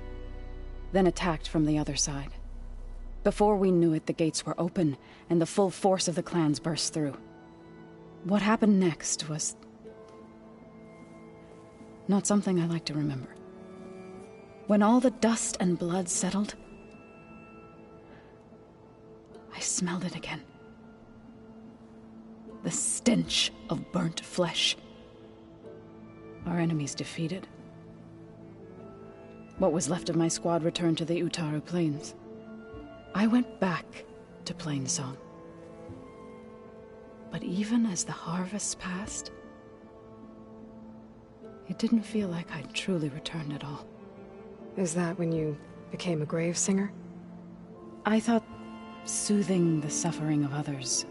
then attacked from the other side. Before we knew it, the gates were open, and the full force of the clans burst through. What happened next was not something I like to remember. When all the dust and blood settled, I smelled it again. The stench of burnt flesh. Our enemies defeated. What was left of my squad returned to the Utaru Plains. I went back to Plainsong. But even as the harvests passed, it didn't feel like I'd truly returned at all. Is that when you became a grave singer? I thought soothing the suffering of others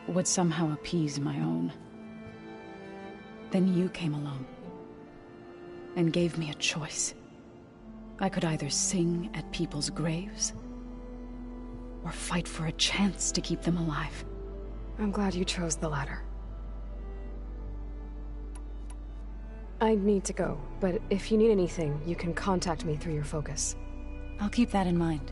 would somehow appease my own. Then you came along and gave me a choice. I could either sing at people's graves or fight for a chance to keep them alive. I'm glad you chose the latter. I need to go, but if you need anything, you can contact me through your focus. I'll keep that in mind.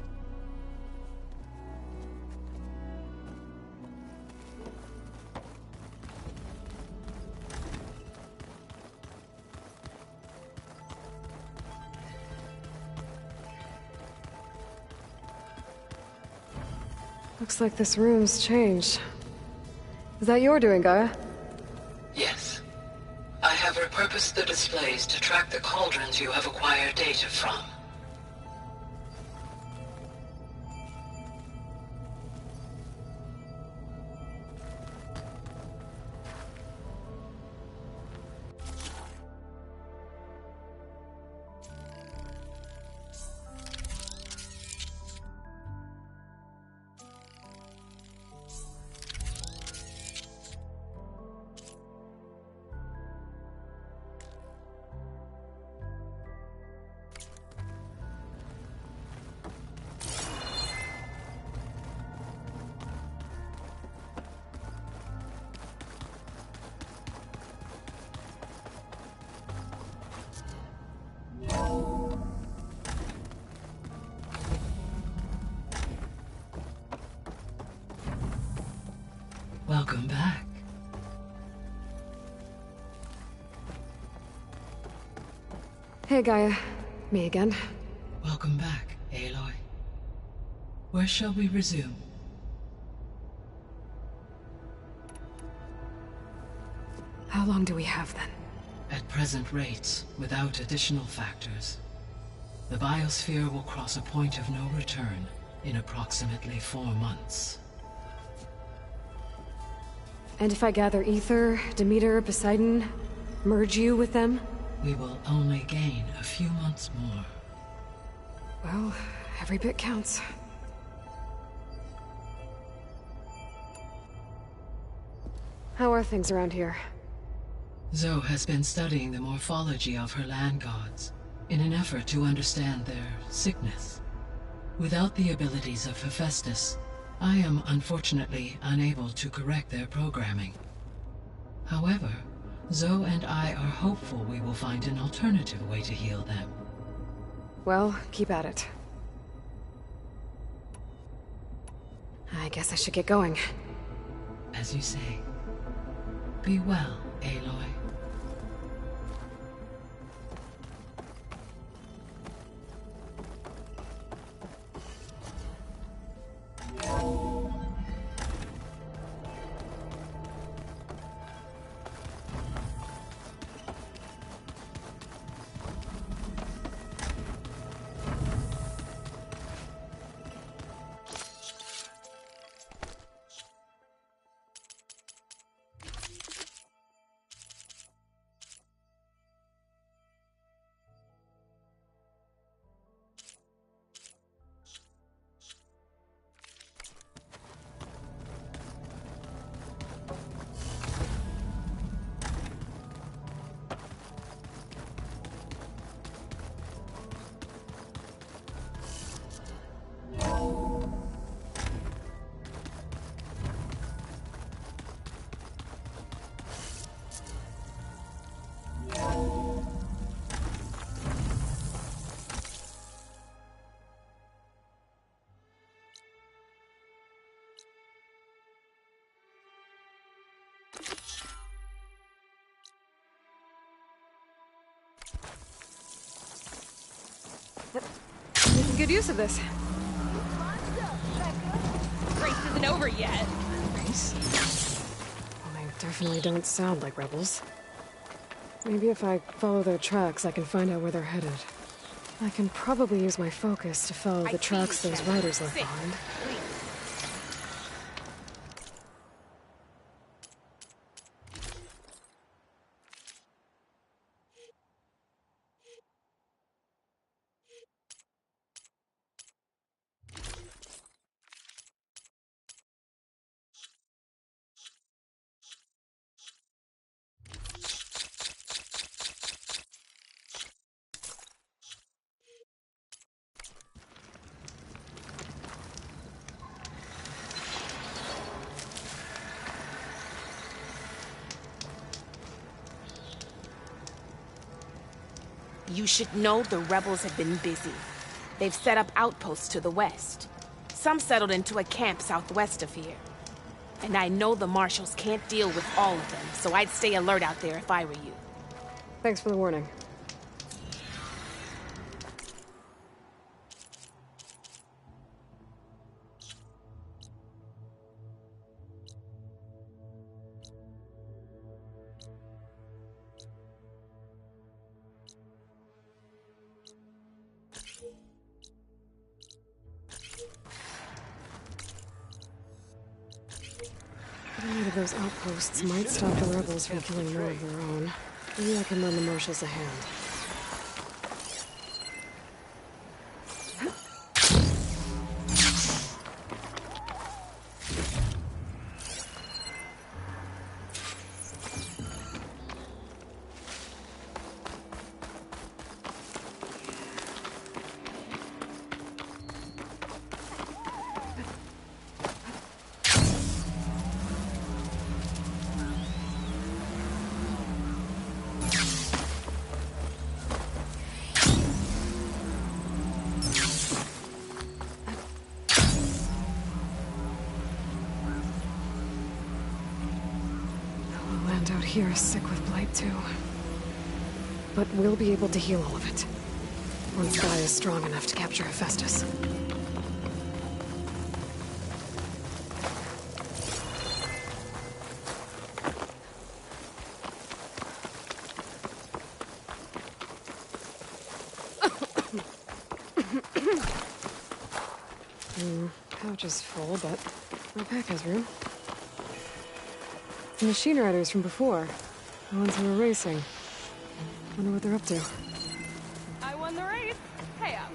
Looks like this room's changed. Is that your doing, Gaia? Yes. I have repurposed the displays to track the cauldrons you have acquired data from. Welcome back. Hey, Gaia. Me again. Welcome back, Aloy. Where shall we resume? How long do we have, then? At present rates, without additional factors, the biosphere will cross a point of no return in approximately 4 months. And if I gather Ether, Demeter, Poseidon, merge you with them? We will only gain a few months more. Well, every bit counts. How are things around here? Zoe has been studying the morphology of her land gods in an effort to understand their sickness. Without the abilities of Hephaestus, I am unfortunately unable to correct their programming. However, Zoe and I are hopeful we will find an alternative way to heal them. Well, keep at it. I guess I should get going. As you say. Be well, Aloy. Making good use of this. Race isn't over yet. Race? Well, they definitely don't sound like rebels. Maybe if I follow their tracks, I can find out where they're headed. I can probably use my focus to follow the tracks those riders left behind. You should know the rebels have been busy. They've set up outposts to the west. Some settled into a camp southwest of here. And I know the marshals can't deal with all of them, so I'd stay alert out there if I were you. Thanks for the warning. Getting rid of those outposts might stop the rebels from killing more of their own. Maybe I can lend the marshals a hand. Out here is sick with blight too. But we'll be able to heal all of it. Once Guy is strong enough to capture Hephaestus. Pouch is full, but my pack has room. The machine riders from before. The ones who were racing. Wonder what they're up to. I won the race. Hey up.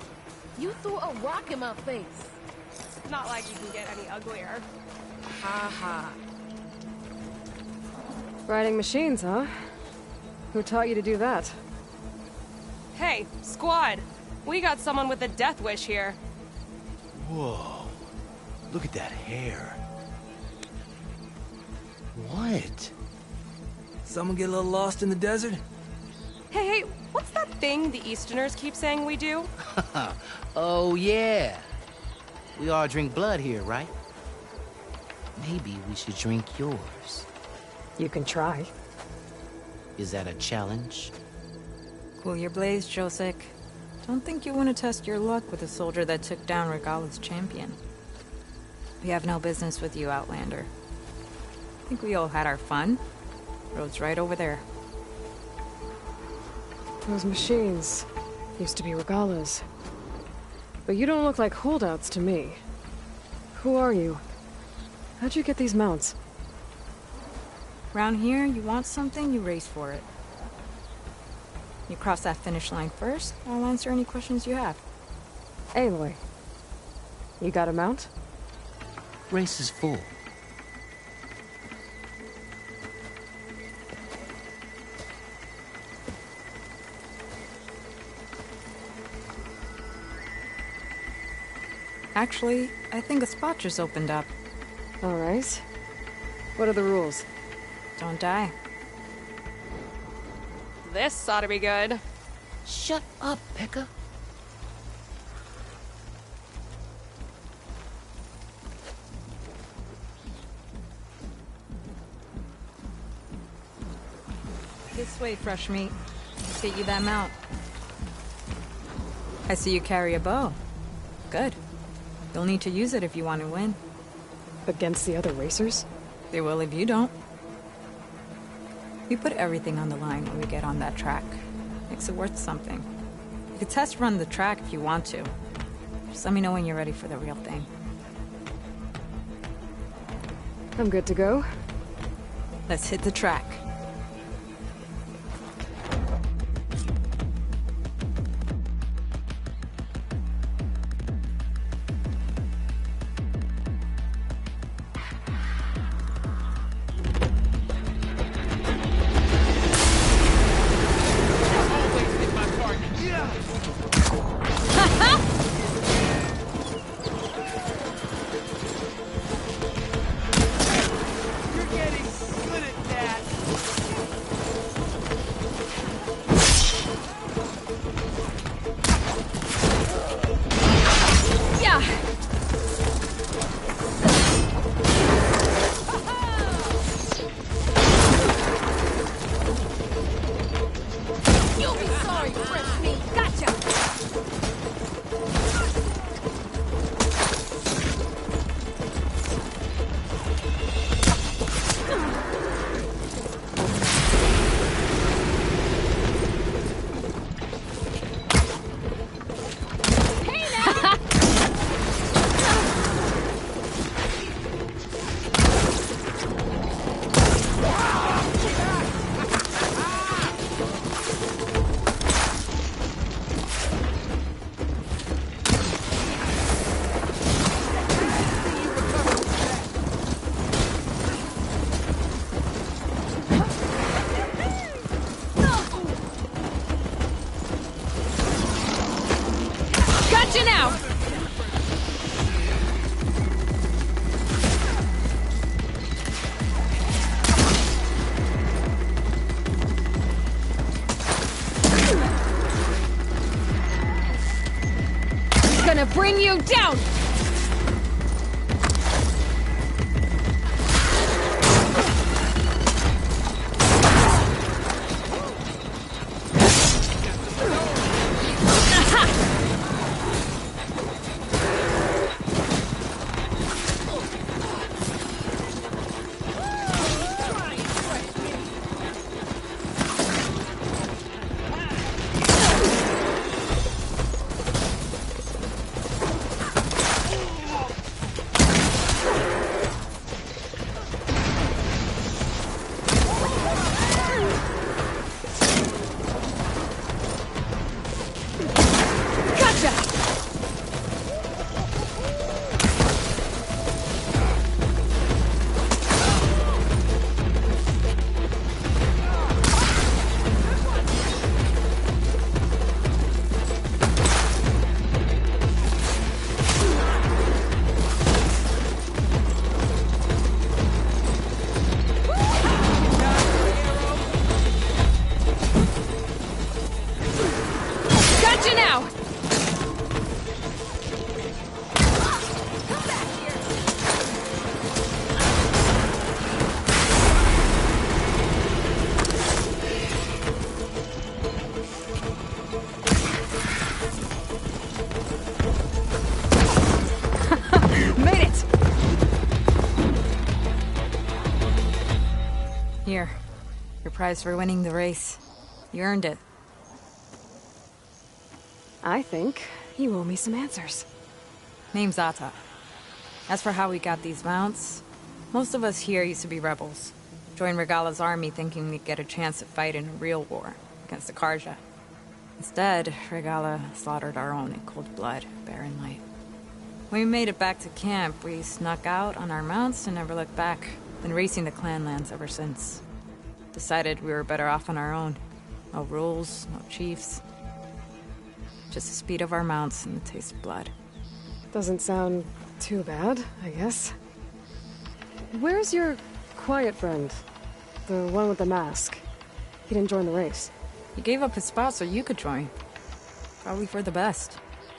You threw a rock in my face. Not like you can get any uglier. Ha ha. Riding machines, huh? Who taught you to do that? Hey, squad. We got someone with a death wish here. Whoa. Look at that hair. What? Someone get a little lost in the desert? Hey, what's that thing the Easterners keep saying we do? Oh, yeah. We all drink blood here, right? Maybe we should drink yours. You can try. Is that a challenge? Cool your blaze, Josek. Don't think you want to test your luck with a soldier that took down Regala's champion. We have no business with you, Outlander. I think we all had our fun. Road's right over there. Those machines used to be Regala's. But you don't look like holdouts to me. Who are you? How'd you get these mounts? Round here, you want something, you race for it. You cross that finish line first, I'll answer any questions you have. Aloy, you got a mount? Race is full. Actually, I think a spot just opened up. All right. What are the rules? Don't die. This ought to be good. Shut up, Pekka. This way, fresh meat. Let's get you that mount. I see you carry a bow. Good. You'll need to use it if you want to win. Against the other racers? They will if you don't. We put everything on the line when we get on that track. Makes it worth something. You could test run the track if you want to. Just let me know when you're ready for the real thing. I'm good to go. Let's hit the track. Bring you down! Here. Your prize for winning the race. You earned it. I think you owe me some answers. Name's Ata. As for how we got these mounts, most of us here used to be rebels. Joined Regala's army thinking we'd get a chance to fight in a real war against the Carja. Instead, Regala slaughtered our own in cold blood, barren light. When we made it back to camp, we snuck out on our mounts and never looked back. Been racing the clan lands ever since. Decided we were better off on our own. No rules, no chiefs. Just the speed of our mounts and the taste of blood. Doesn't sound too bad, I guess. Where's your quiet friend? The one with the mask. He didn't join the race. He gave up his spot so you could join. Probably for the best.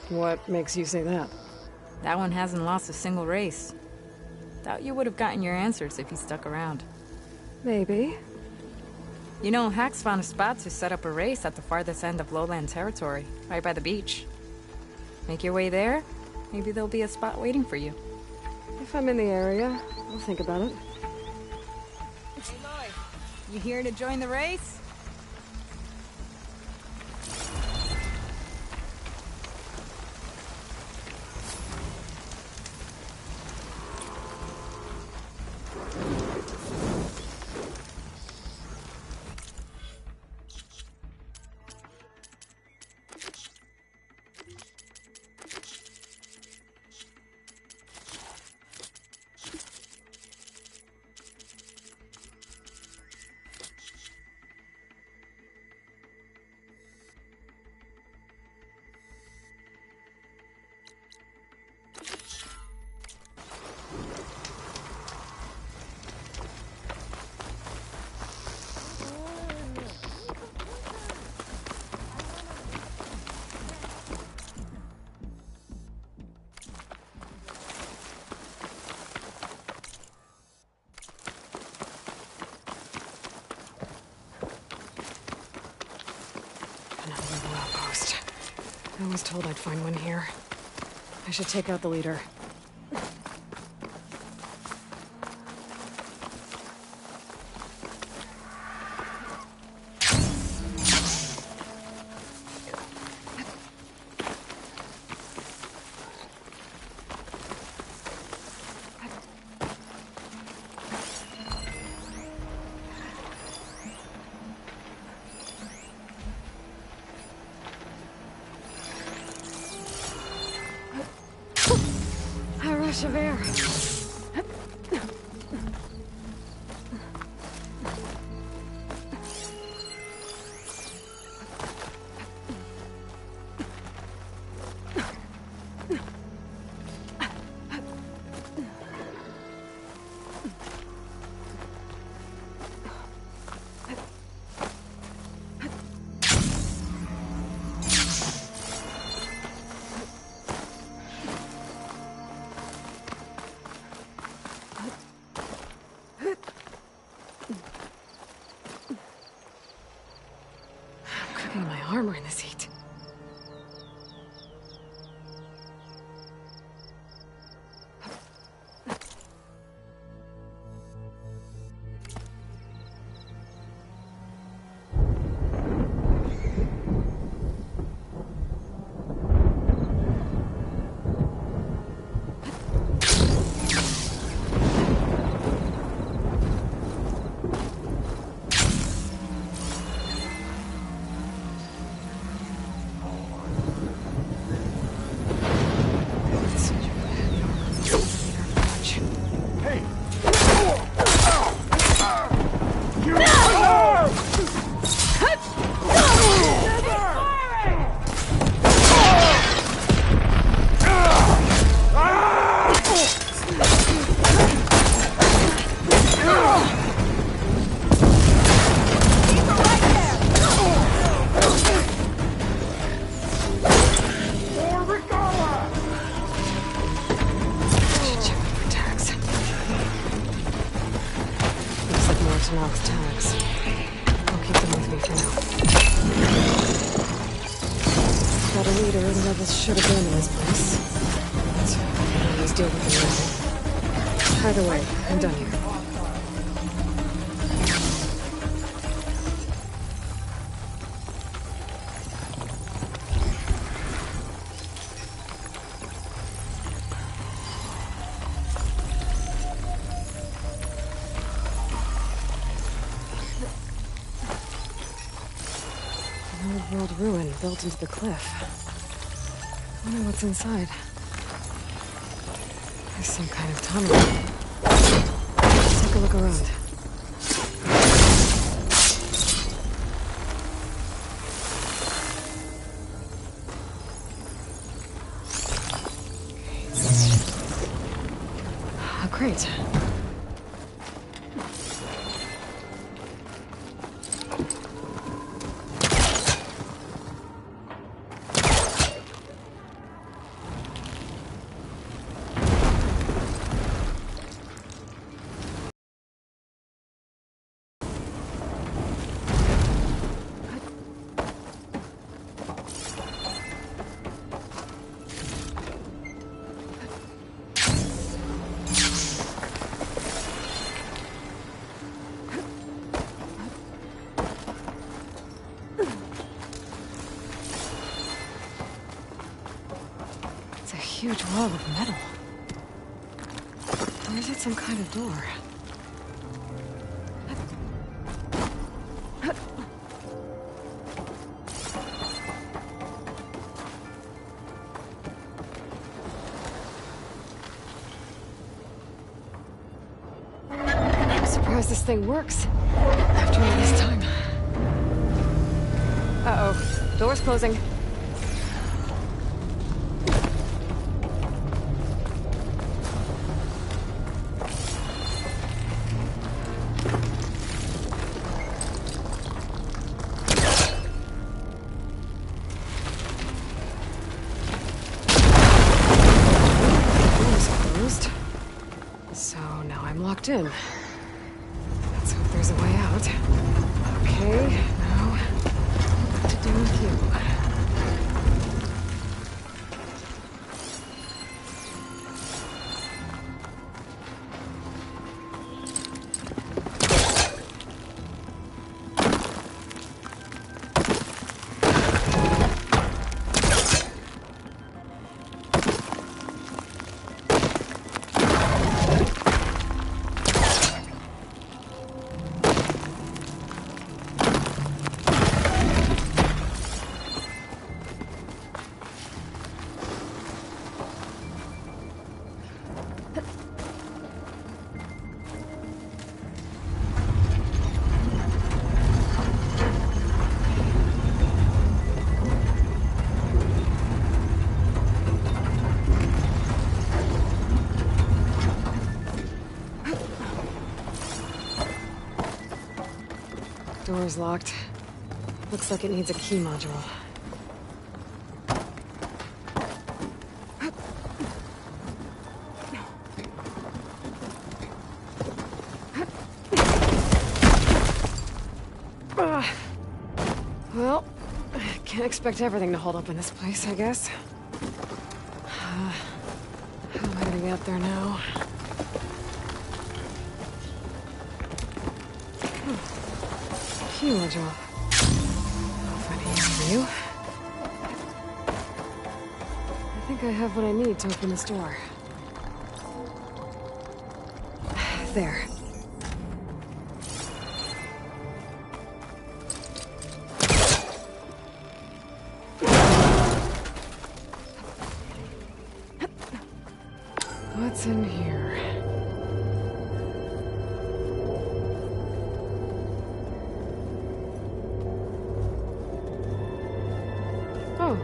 What makes you say that? That one hasn't lost a single race. Doubt you would have gotten your answers if he stuck around. Maybe. You know, Hax found a spot to set up a race at the farthest end of lowland territory, right by the beach. Make your way there, maybe there'll be a spot waiting for you. If I'm in the area, I'll think about it. Hey, Lloyd. You here to join the race? I was told I'd find one here. I should take out the leader. Of air. Armor in this heat. Knox tags. I'll keep them with me for now. Got a leader the rebels should have been in this place. So I can always deal with them later. Either way, I'm done here. Old ruin built into the cliff. I wonder what's inside. There's some kind of tunnel. Let's take a look around. A crate. huge wall of metal. Or is it some kind of door? I'm surprised this thing works. After all this time. Uh-oh. Door's closing. In. Let's hope there's a way out. Okay, now what to do with you? Door's locked. Looks like it needs a key module. Well, can't expect everything to hold up in this place, I guess. How am I gonna get up there now? Key module. I'll find a use for you. I think I have what I need to open this door. There. What's in here? Oh.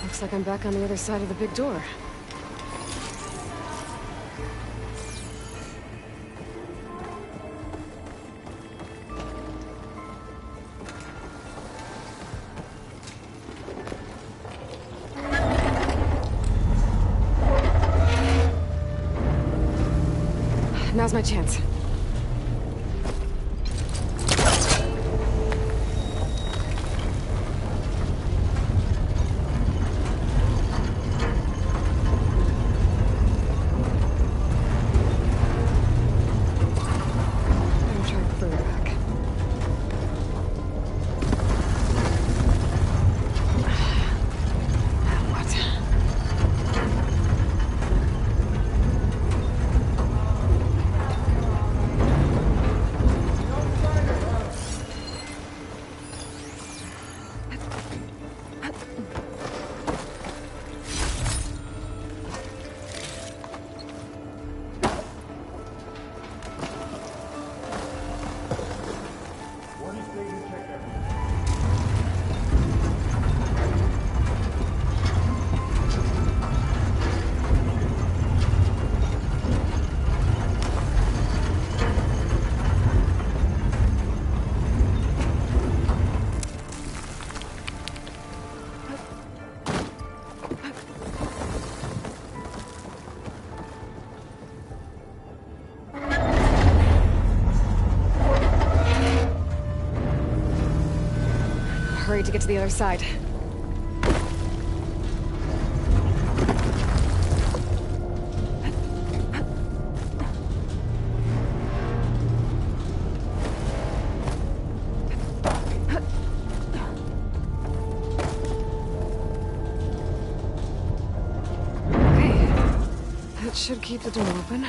Looks like I'm back on the other side of the big door. Now's my chance. hurry to get to the other side. Okay. That should keep the door open.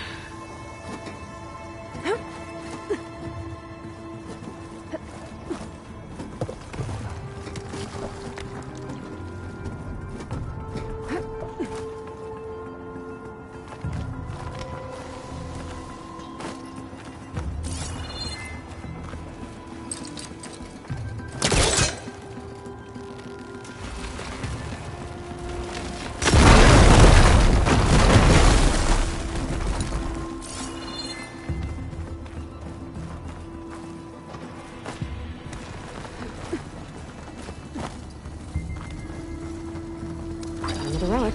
Another relic.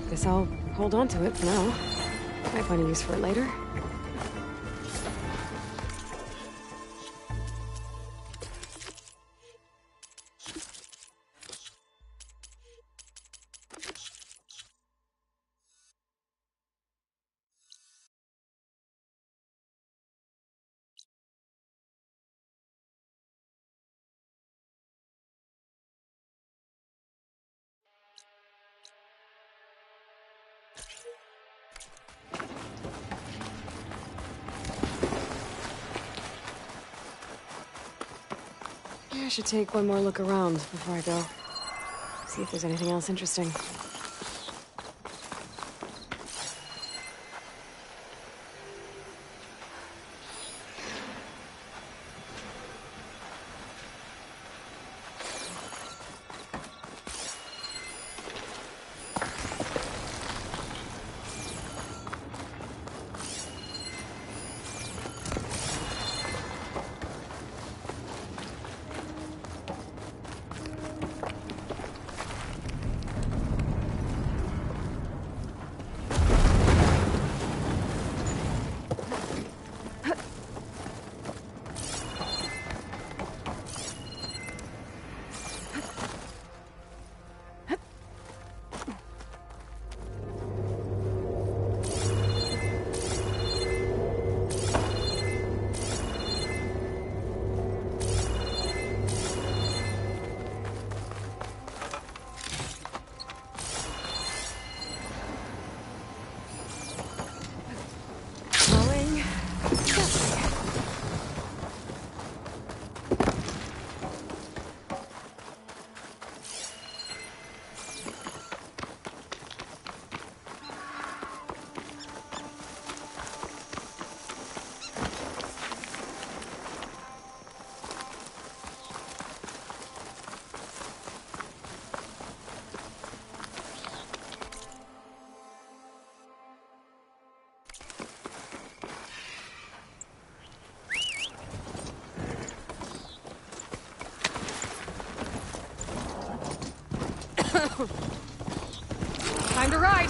Guess I'll hold on to it for now. Might find a use for it later. I should take one more look around before I go. See if there's anything else interesting. Time to ride!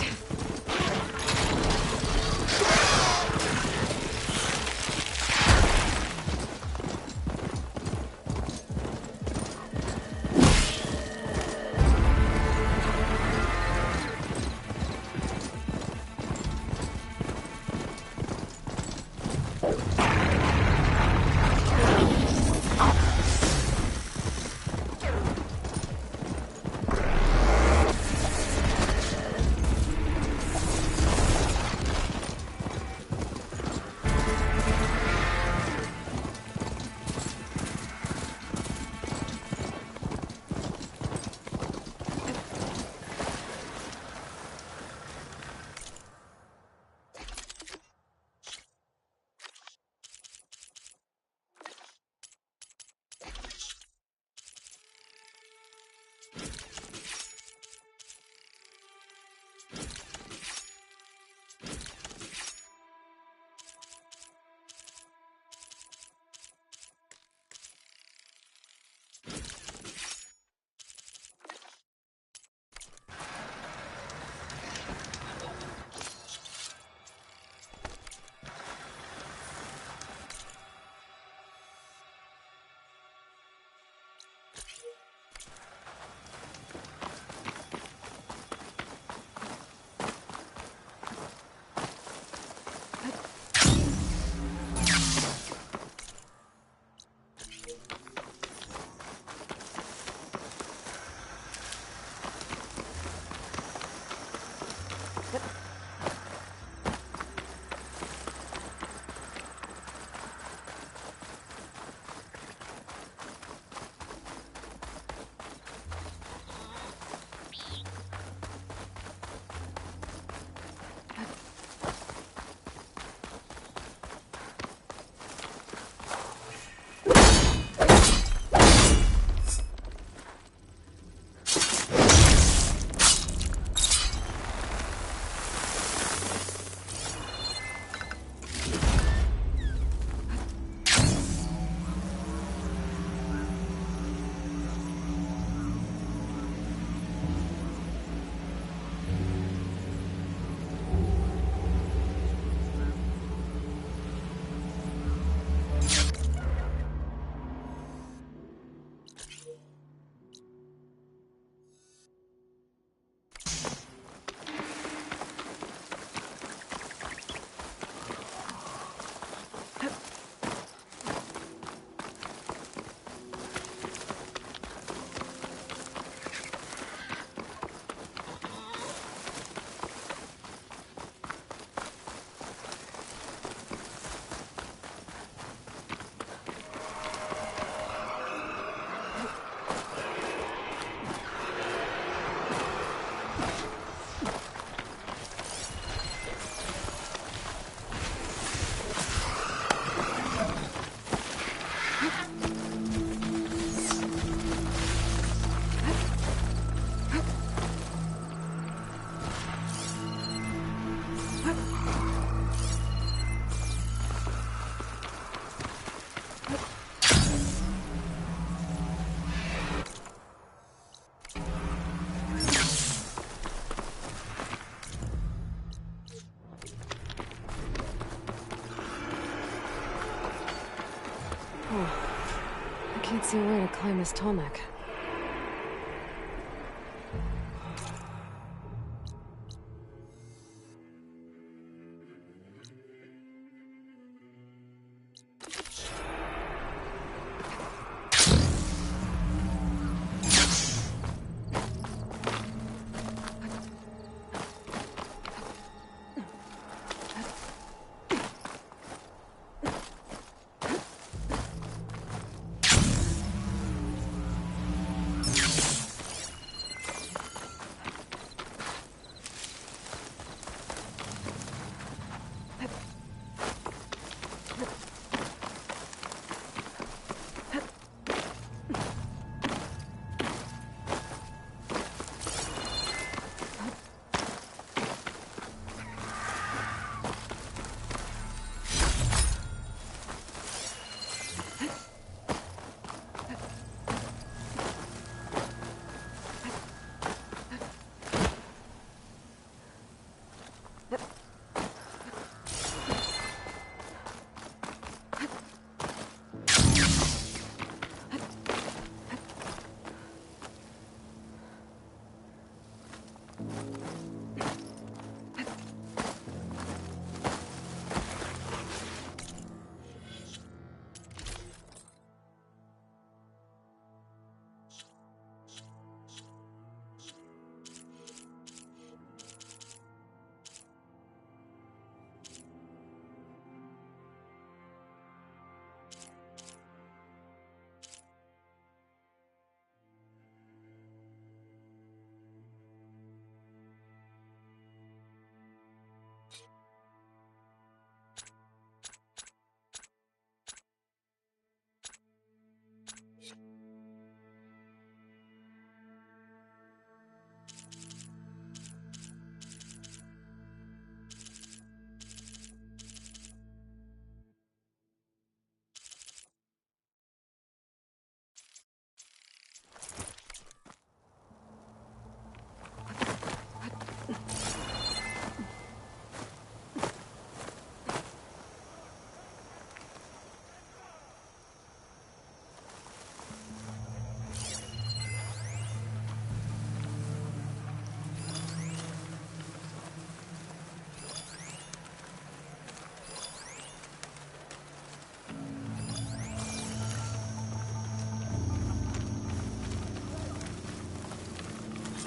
Oh, I can't see a way to climb this tall neck.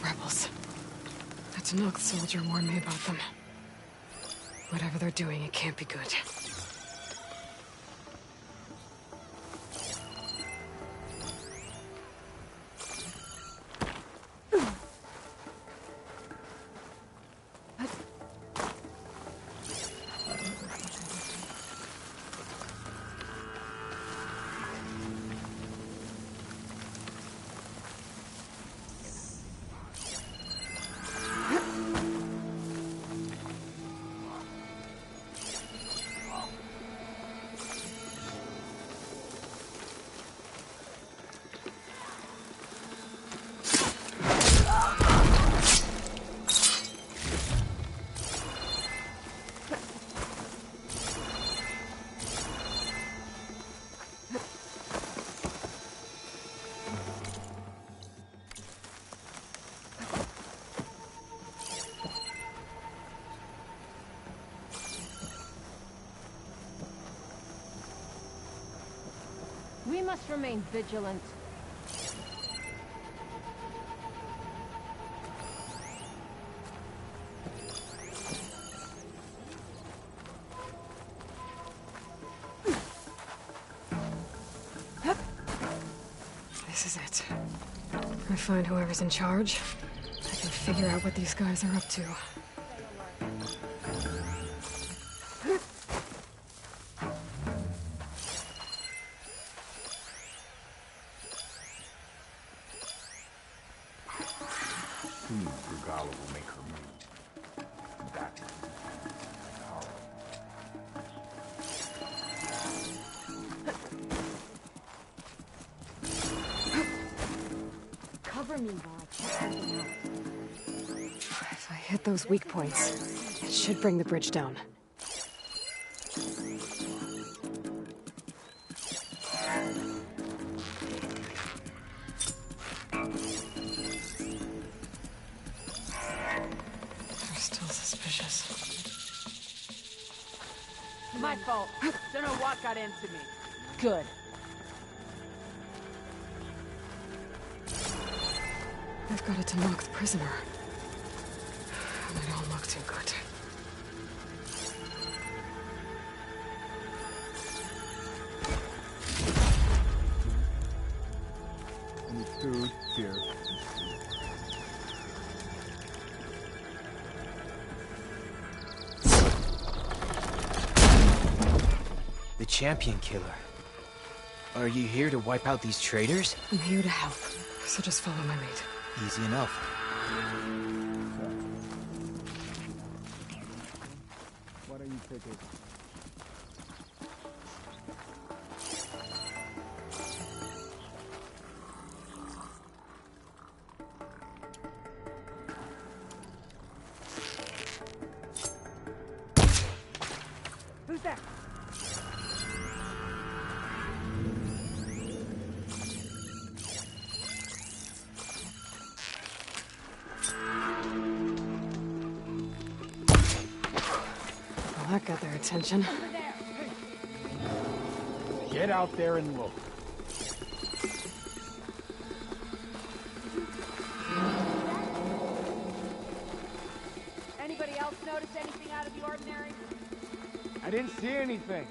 Rebels. That Tanakh soldier warned me about them. Whatever they're doing, it can't be good. We must remain vigilant. This is it. I find whoever's in charge. I can figure out what these guys are up to. Regala will make her move. That Cover me while I check something out. If I hit those weak points, it should bring the bridge down. fault. Don't know what got into me. Good. I've got it to knock the prisoner. They don't look too good. Any food, beer. The Champion Killer. Are you here to wipe out these traitors? I'm here to help, so just follow my lead. Easy enough. Why don't you take it? Who's there? Well, that got their attention. Get out there and look. Anybody else notice anything out of the ordinary? I didn't see anything.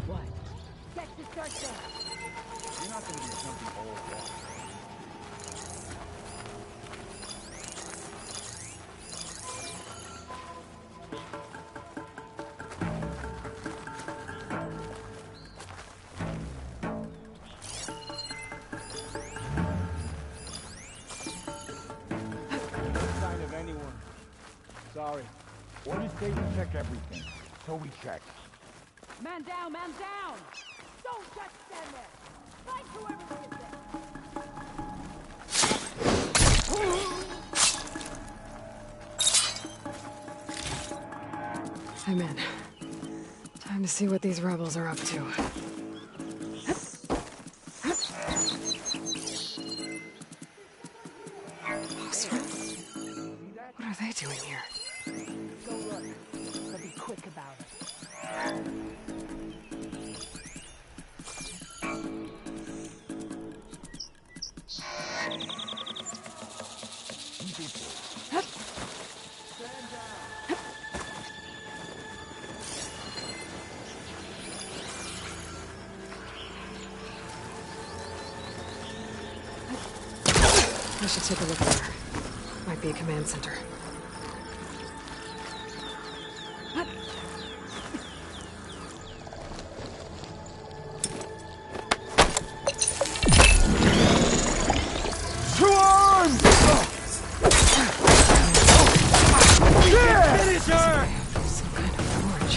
What? Catch the start there. You're not gonna be jumping all over. Sign of anyone. Sorry. Orders say we check everything. So we check. Man down, man down! Don't just stand there! Fight whoever gets there! I'm in. Time to see what these rebels are up to. What are they doing here? Go look, but be quick about it. I should take a look there. Might be a command center. To arms! Finish her! Some kind of forge.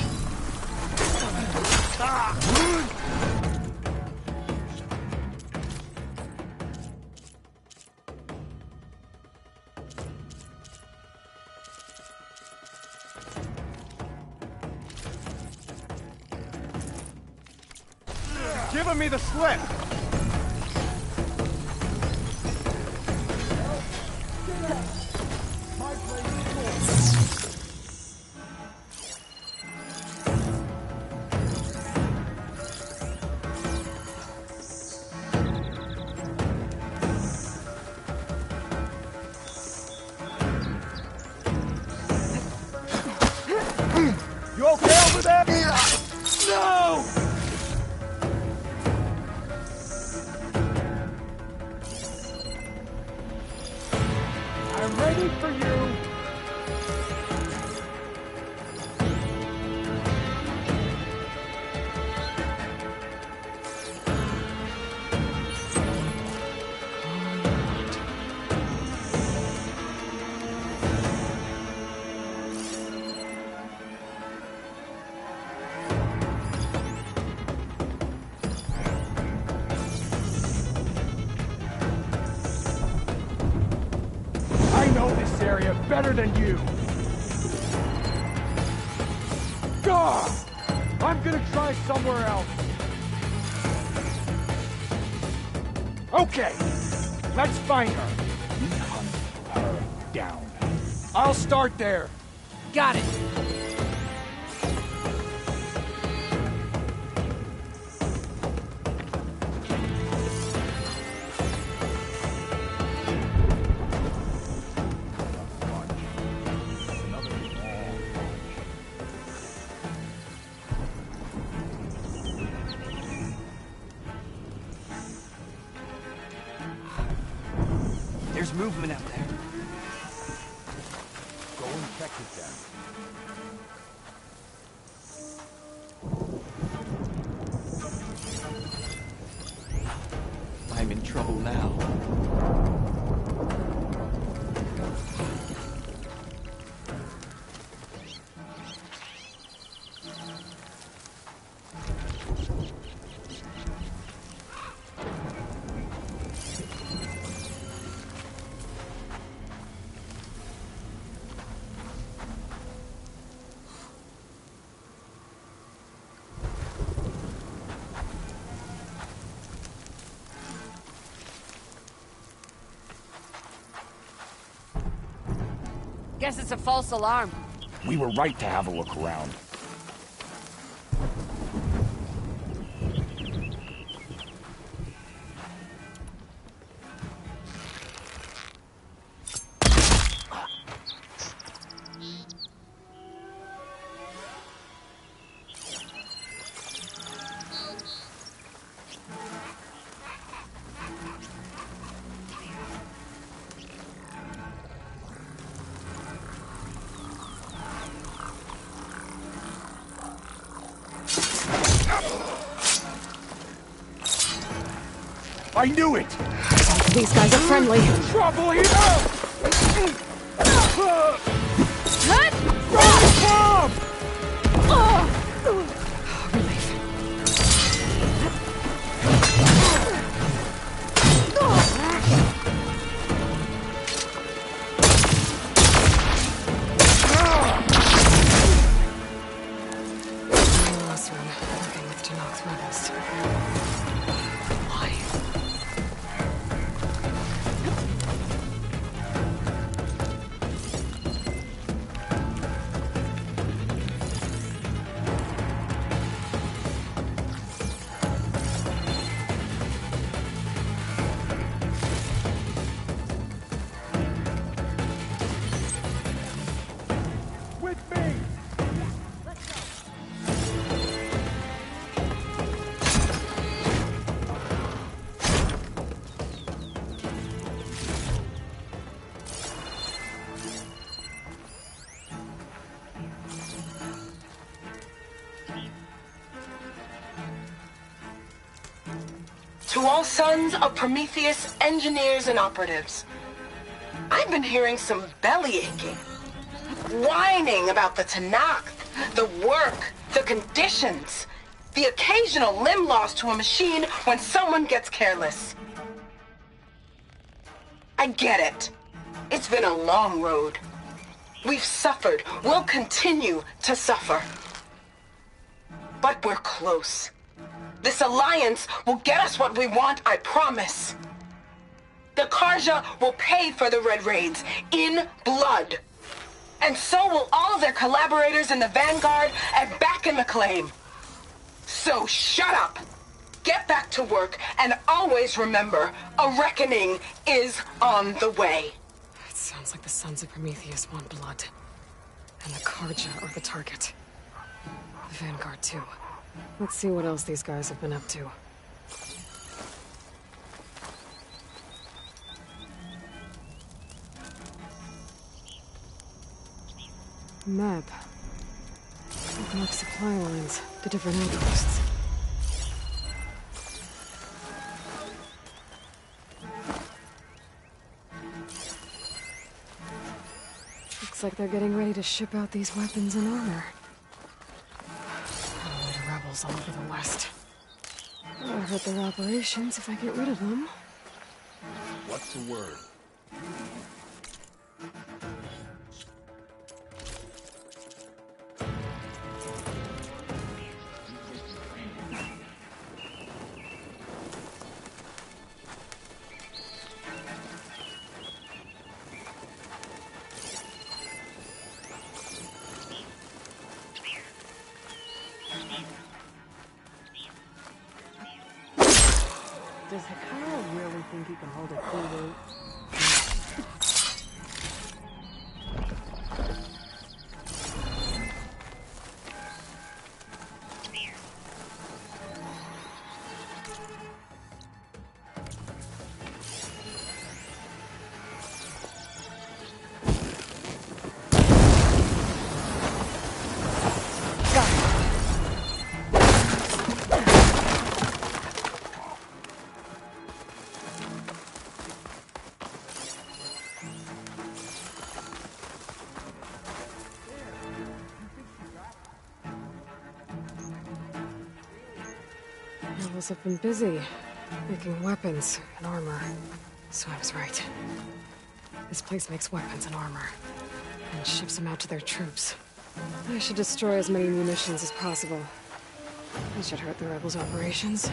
Giving me the slip! You okay over there? No! I'm ready for you. I know this area better than you. I'm gonna try somewhere else. Okay, let's find her. We hunt her down. I'll start there. Got it. There's movement out there. Go and check it then. I'm in trouble now. Guess it's a false alarm. We were right to have a look around. I knew it! These guys are friendly. Trouble here! Working with Tenak's rebels. Why? To all sons of Prometheus engineers and operatives, I've been hearing some belly aching, whining about the Tenakth, the work, the conditions, the occasional limb loss to a machine when someone gets careless. I get it. It's been a long road. We've suffered. We'll continue to suffer. But we're close. This alliance will get us what we want, I promise. The Carja will pay for the Red Raids in blood. And so will all of their collaborators in the Vanguard and back in the claim. So shut up, get back to work, and always remember, a reckoning is on the way. It sounds like the Sons of Prometheus want blood. And the Carja are the target. The Vanguard, too. Let's see what else these guys have been up to. Map. Mark supply lines to different outposts. Looks like they're getting ready to ship out these weapons and armor. Probably to rebels all over the West. I'll hurt their operations if I get rid of them. What's the word? Does Hikaru really think he can hold a Kulu? Rebels have been busy making weapons and armor. So I was right. This place makes weapons and armor and ships them out to their troops. I should destroy as many munitions as possible. It should hurt the rebels' operations.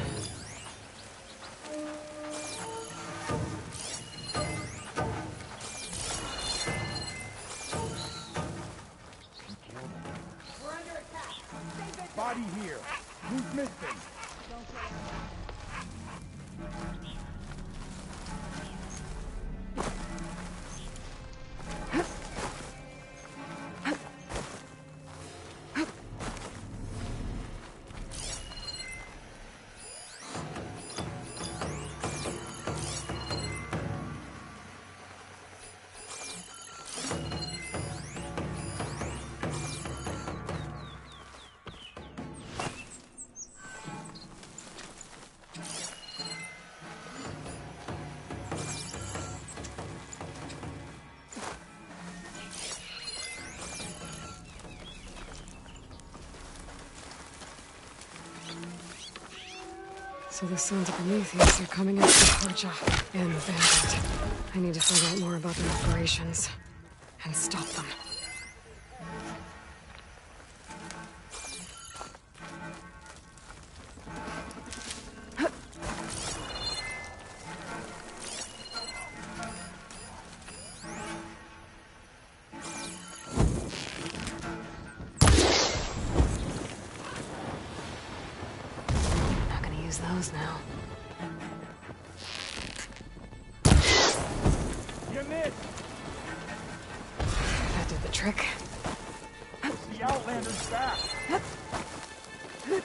Body here. Who's missing? So the sons of Prometheus are coming after Harja and the Vanguard. I need to find out more about their operations and stop them. Those now. You missed! That did the trick. The Outlander's back! Should we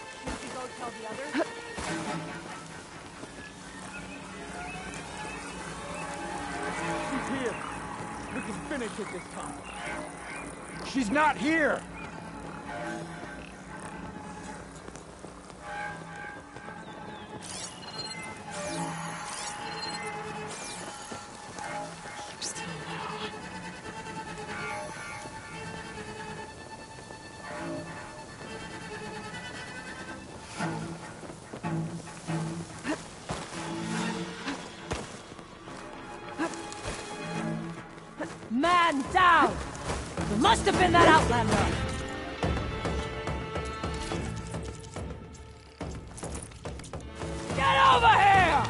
go tell the others? She's here! We can finish it this time! She's not here! Man down! It must have been that Outlander! Get over here!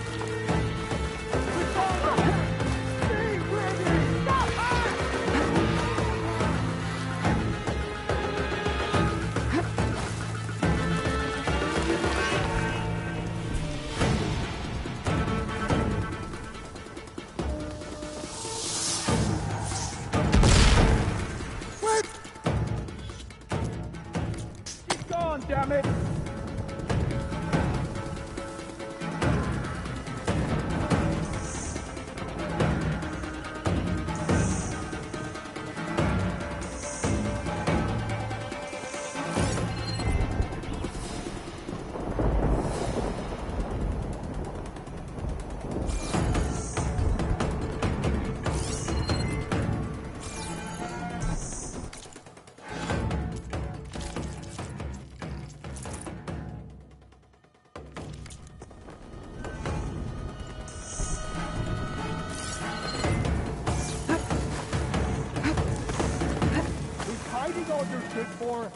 Damn it! Good for.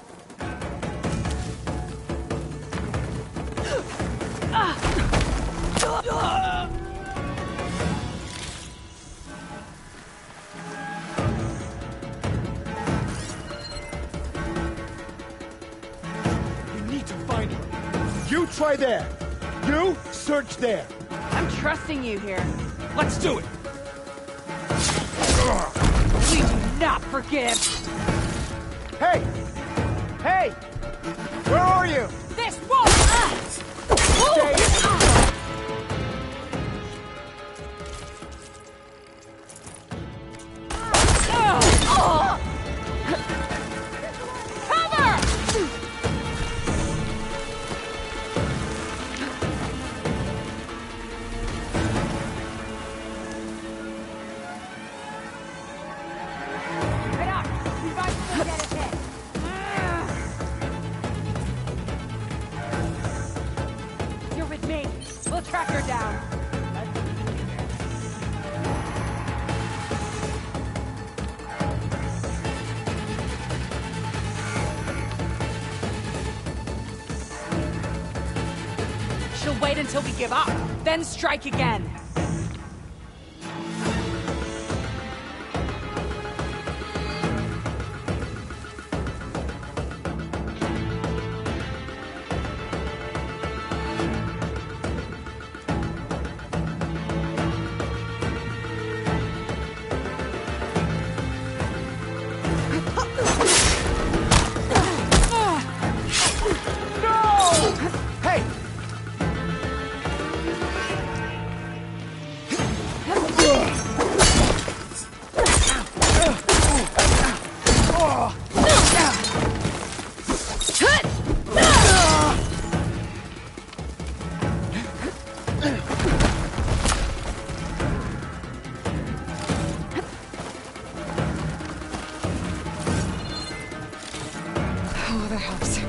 We need to find her. You try there. You search there. I'm trusting you here. Let's do it! We do not forgive. Hey! Hey! Where are you? This won't! You're with me. We'll track her down. She'll wait until we give up, then strike again. Oh, that helps.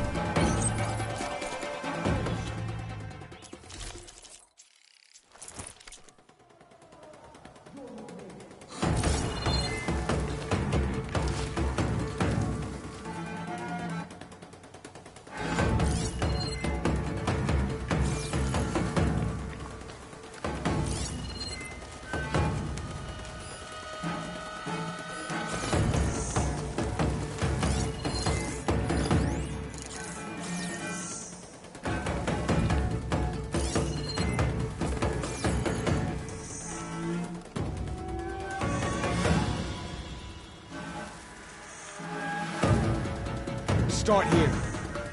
Start here.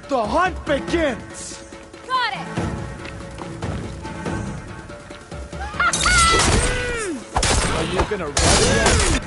The hunt begins! Got it! Are you gonna run yet?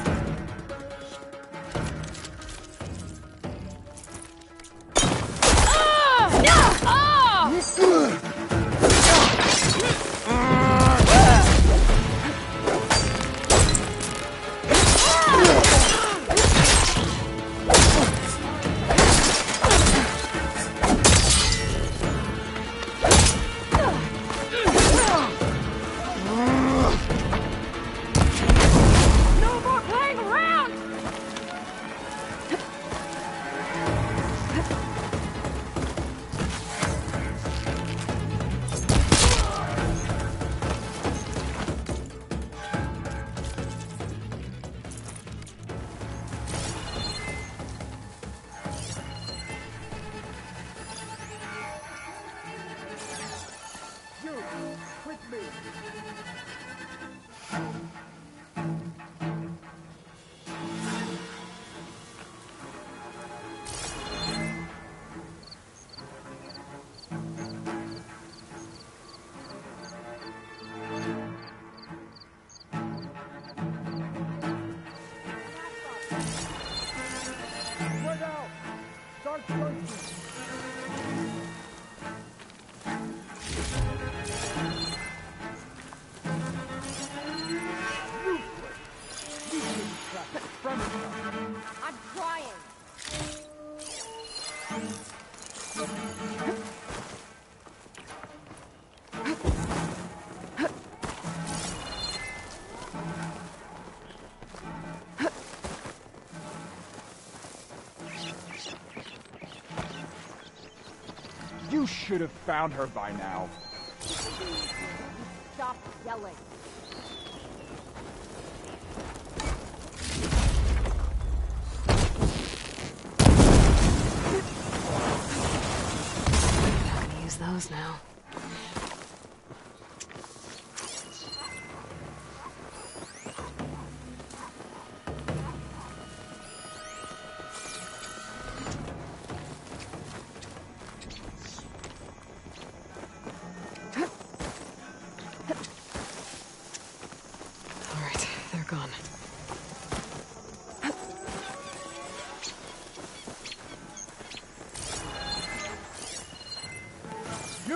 Spread out! Start searching! I'm trying. You should have found her by now. Stop yelling. Use those now.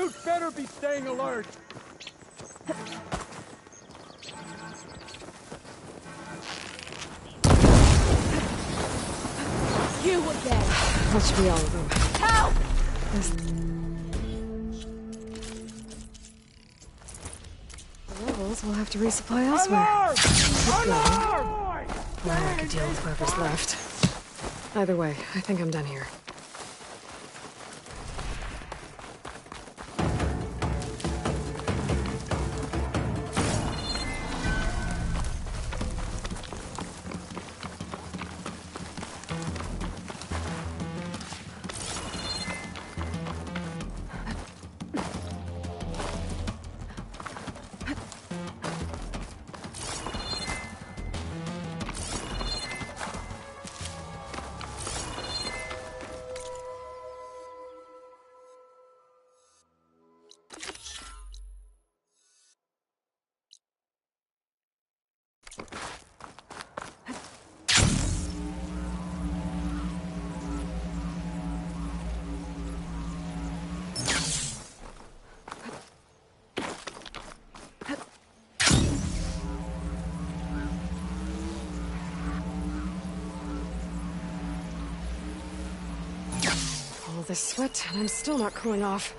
You'd better be staying alert. You again! That should be all of them. Help! The rebels will have to resupply elsewhere. Keep going. Or I could deal with whoever's left. Either way, I think I'm done here. All this sweat, and I'm still not cooling off.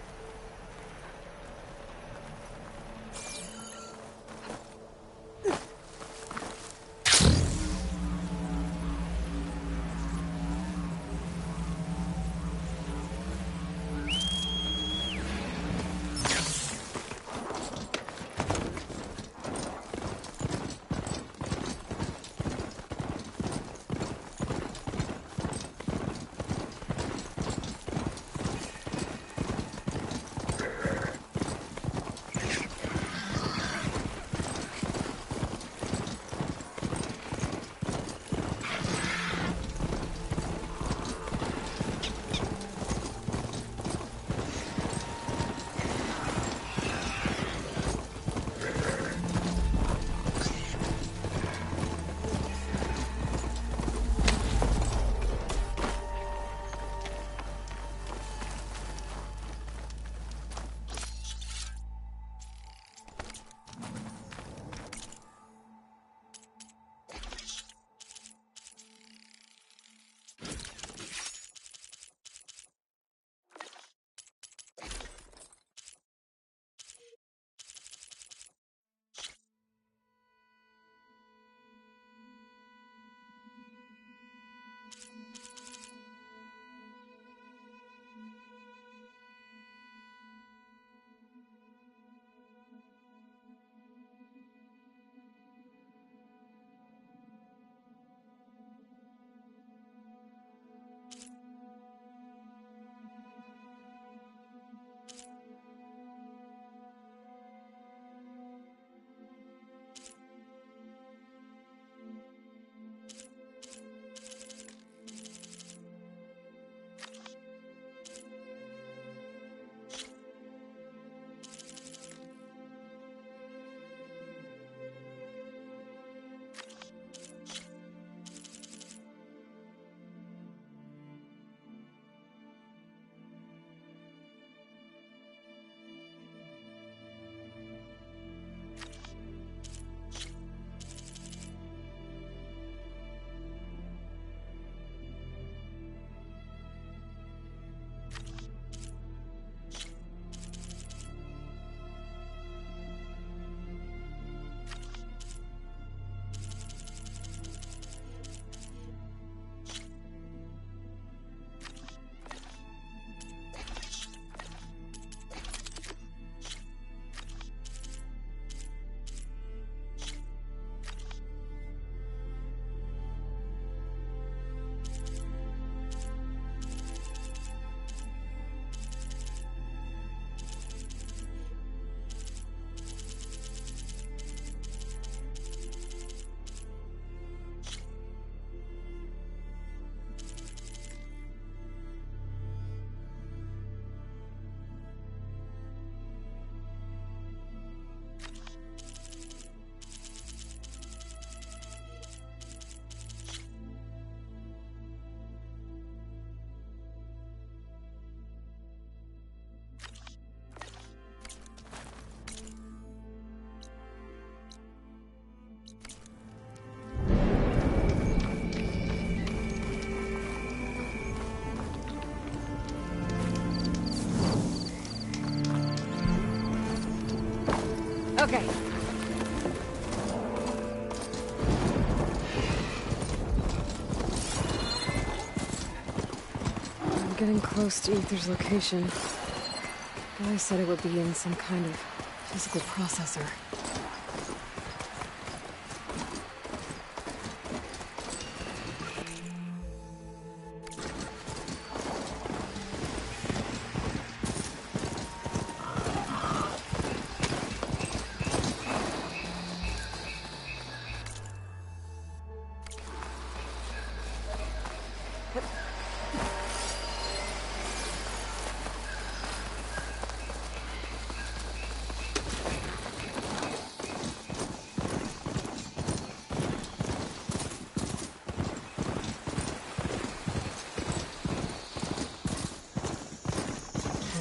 Okay. I'm getting close to Aether's location. Guy said it would be in some kind of physical processor.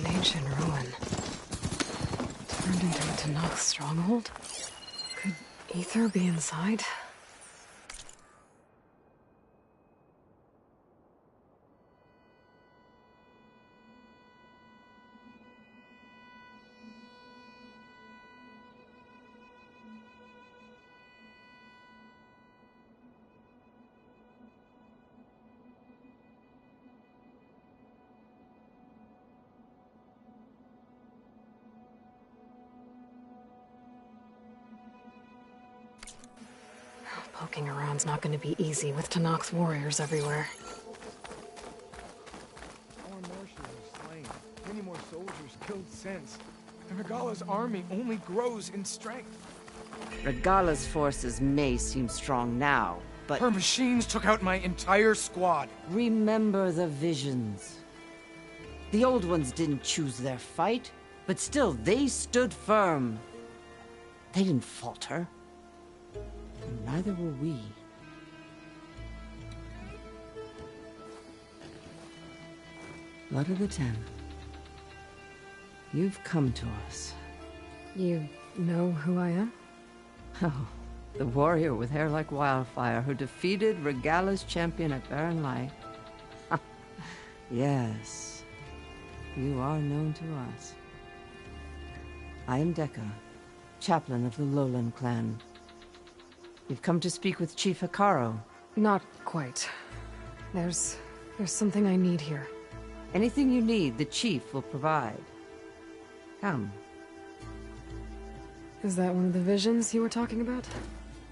Ancient ruin. Turned into a Tanakh stronghold? Could Aether be inside? Poking around's not going to be easy with Tanakh's warriors everywhere. Our marshals are slain. Many more soldiers killed since. And Regala's army only grows in strength. Regala's forces may seem strong now, but... Her machines took out my entire squad. Remember the visions. The old ones didn't choose their fight, but still, they stood firm. They didn't falter. And neither will we. Blood of the Ten. You've come to us. You know who I am? Oh, the warrior with hair like wildfire who defeated Regala's champion at Barren Light. Yes, you are known to us. I am Dekka, chaplain of the Lowland clan. You've come to speak with Chief Hekarro. Not quite. There's something I need here. Anything you need, the Chief will provide. Come. Is that one of the visions you were talking about?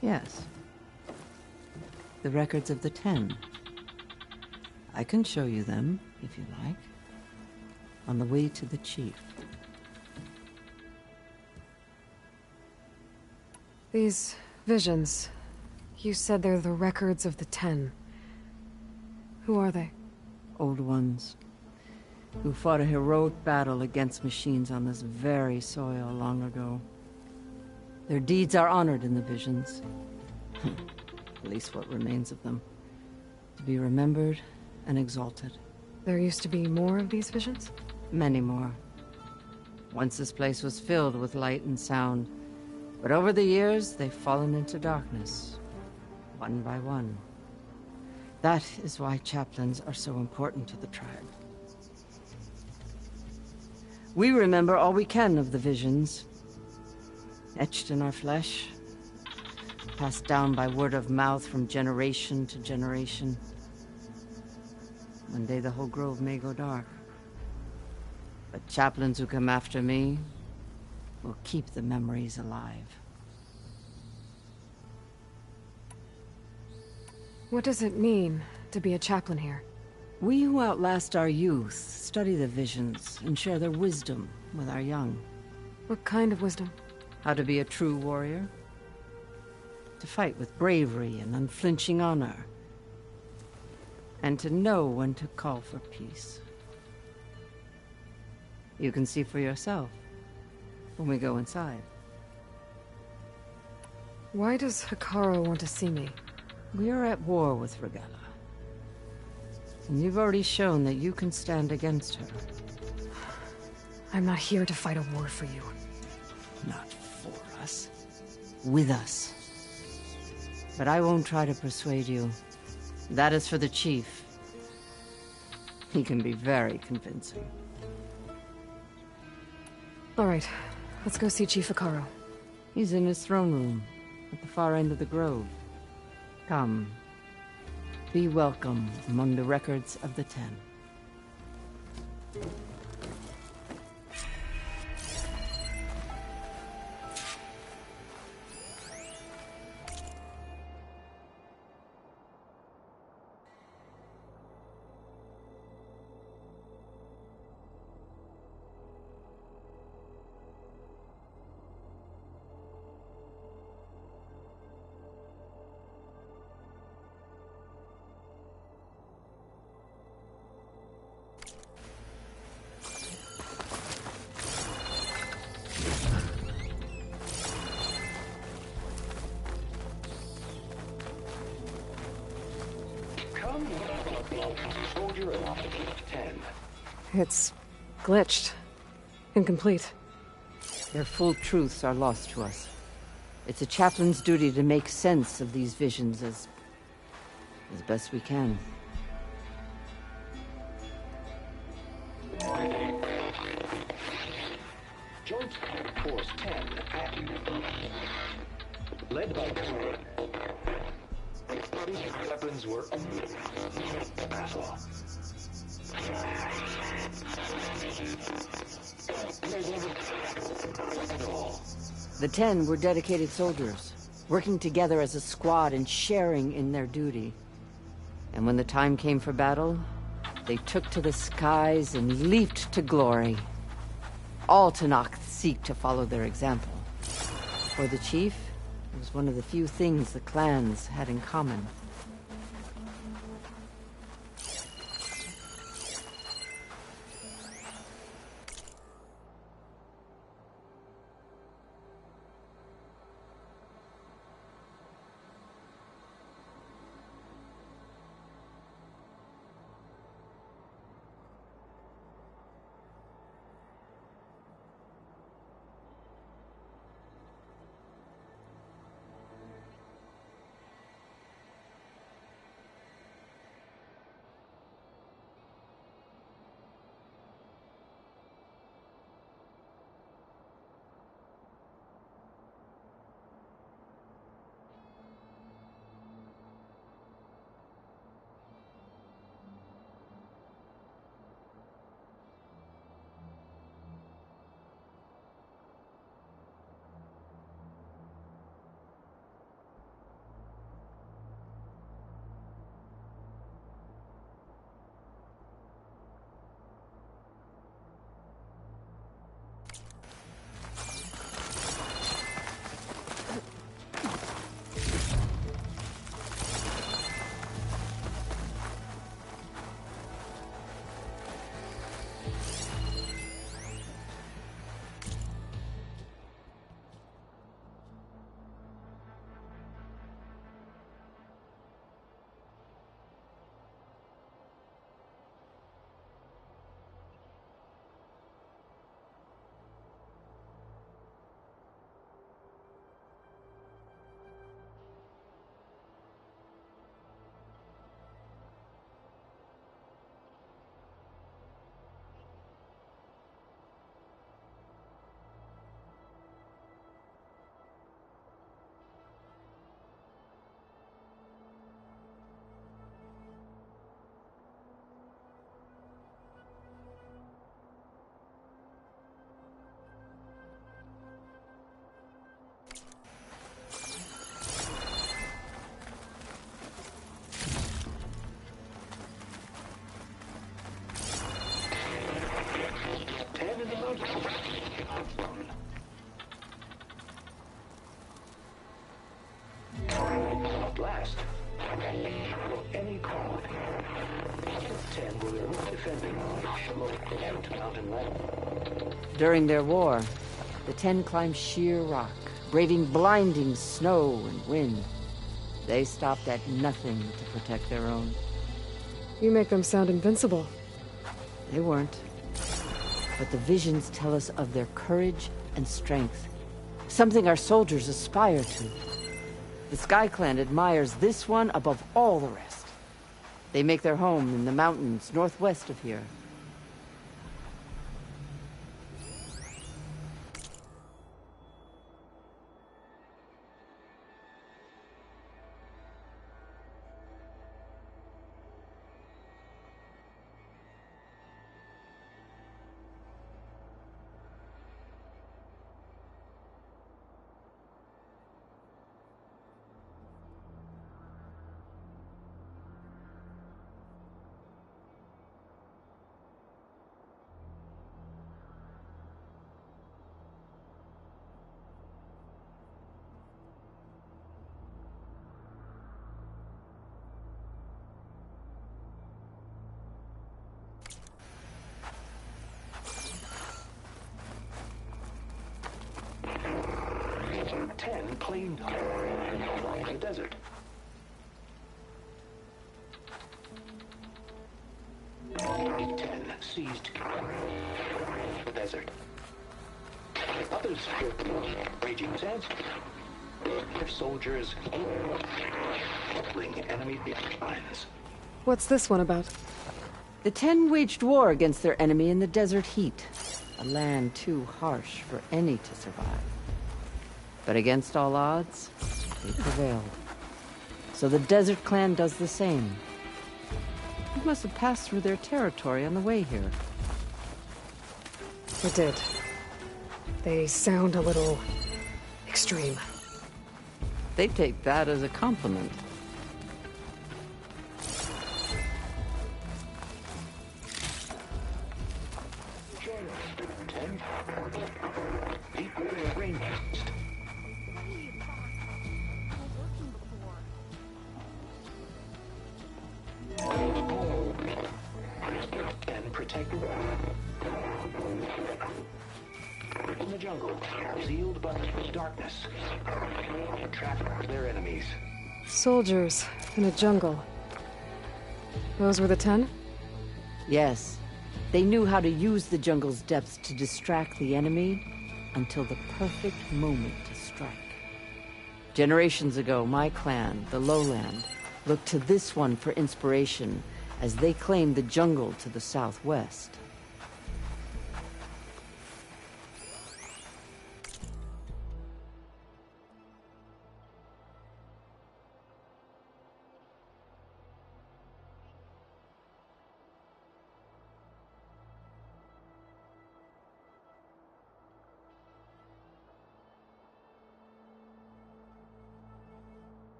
Yes. The records of the Ten. I can show you them, if you like. On the way to the Chief. These visions, you said they're the records of the Ten. Who are they? Old ones, who fought a heroic battle against machines on this very soil long ago. Their deeds are honored in the visions. At least what remains of them. To be remembered and exalted. There used to be more of these visions? Many more. Once this place was filled with light and sound. But over the years, they've fallen into darkness, one by one. That is why chaplains are so important to the tribe. We remember all we can of the visions, etched in our flesh, passed down by word of mouth from generation to generation. One day the whole grove may go dark. But chaplains who come after me will keep the memories alive. What does it mean to be a chaplain here? We who outlast our youth study the visions and share their wisdom with our young. What kind of wisdom? How to be a true warrior. To fight with bravery and unflinching honor. And to know when to call for peace. You can see for yourself when we go inside. Why does Hekarro want to see me? We are at war with Regala. And you've already shown that you can stand against her. I'm not here to fight a war for you. Not for us. With us. But I won't try to persuade you. That is for the Chief. He can be very convincing. All right, let's go see Chief Hekarro. He's in his throne room, at the far end of the grove. Come. Be welcome among the records of the Ten. It's glitched. Incomplete. Their full truths are lost to us. It's a chaplain's duty to make sense of these visions as best we can. Joint Force 10 active. Led by weapons were battle. The Ten were dedicated soldiers, working together as a squad and sharing in their duty. And when the time came for battle, they took to the skies and leaped to glory. All Tenakth seek to follow their example. For the chief, it was one of the few things the clans had in common. Blast. Any call. 10 were defending and mountain land. During their war, the Ten climbed sheer rock, braving blinding snow and wind. They stopped at nothing to protect their own. You make them sound invincible. They weren't. But the visions tell us of their courage and strength, something our soldiers aspire to. The Sky Clan admires this one above all the rest. They make their home in the mountains northwest of here. 10 claimed the desert. 10 seized the desert. Others raging sands. Their soldiers killing enemy lines. What's this one about? The 10 waged war against their enemy in the desert heat. A land too harsh for any to survive. But against all odds, they prevailed. So the Desert Clan does the same. You must have passed through their territory on the way here. I did. They sound a little extreme. They take that as a compliment. And protect in the jungle, sealed by darkness. Trap their enemies. Soldiers in a jungle. Those were the 10? Yes. They knew how to use the jungle's depths to distract the enemy until the perfect moment to strike. Generations ago, my clan, the Lowland, looked to this one for inspiration as they claimed the jungle to the southwest.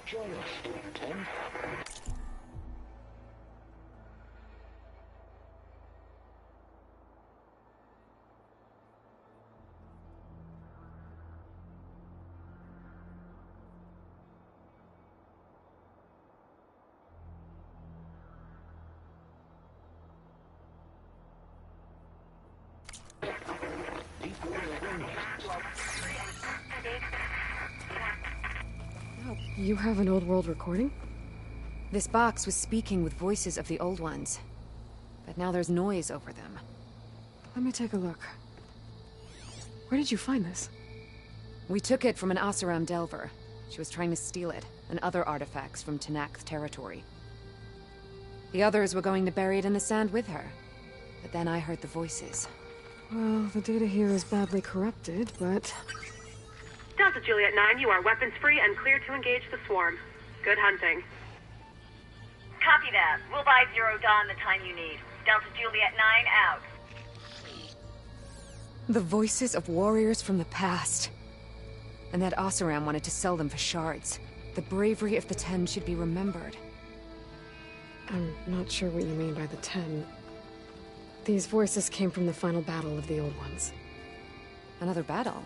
Join us, 10. You have an old world recording? This box was speaking with voices of the old ones. But now there's noise over them. Let me take a look. Where did you find this? We took it from an Oseram Delver. She was trying to steal it, and other artifacts from Tenakth territory. The others were going to bury it in the sand with her. But then I heard the voices. Well, the data here is badly corrupted, but... Delta Juliet 9, you are weapons-free and clear to engage the swarm. Good hunting. Copy that. We'll buy Zero Dawn the time you need. Delta Juliet 9 out. The voices of warriors from the past. And that Oseram wanted to sell them for shards. The bravery of the 10 should be remembered. I'm not sure what you mean by the 10. These voices came from the final battle of the Old Ones. Another battle?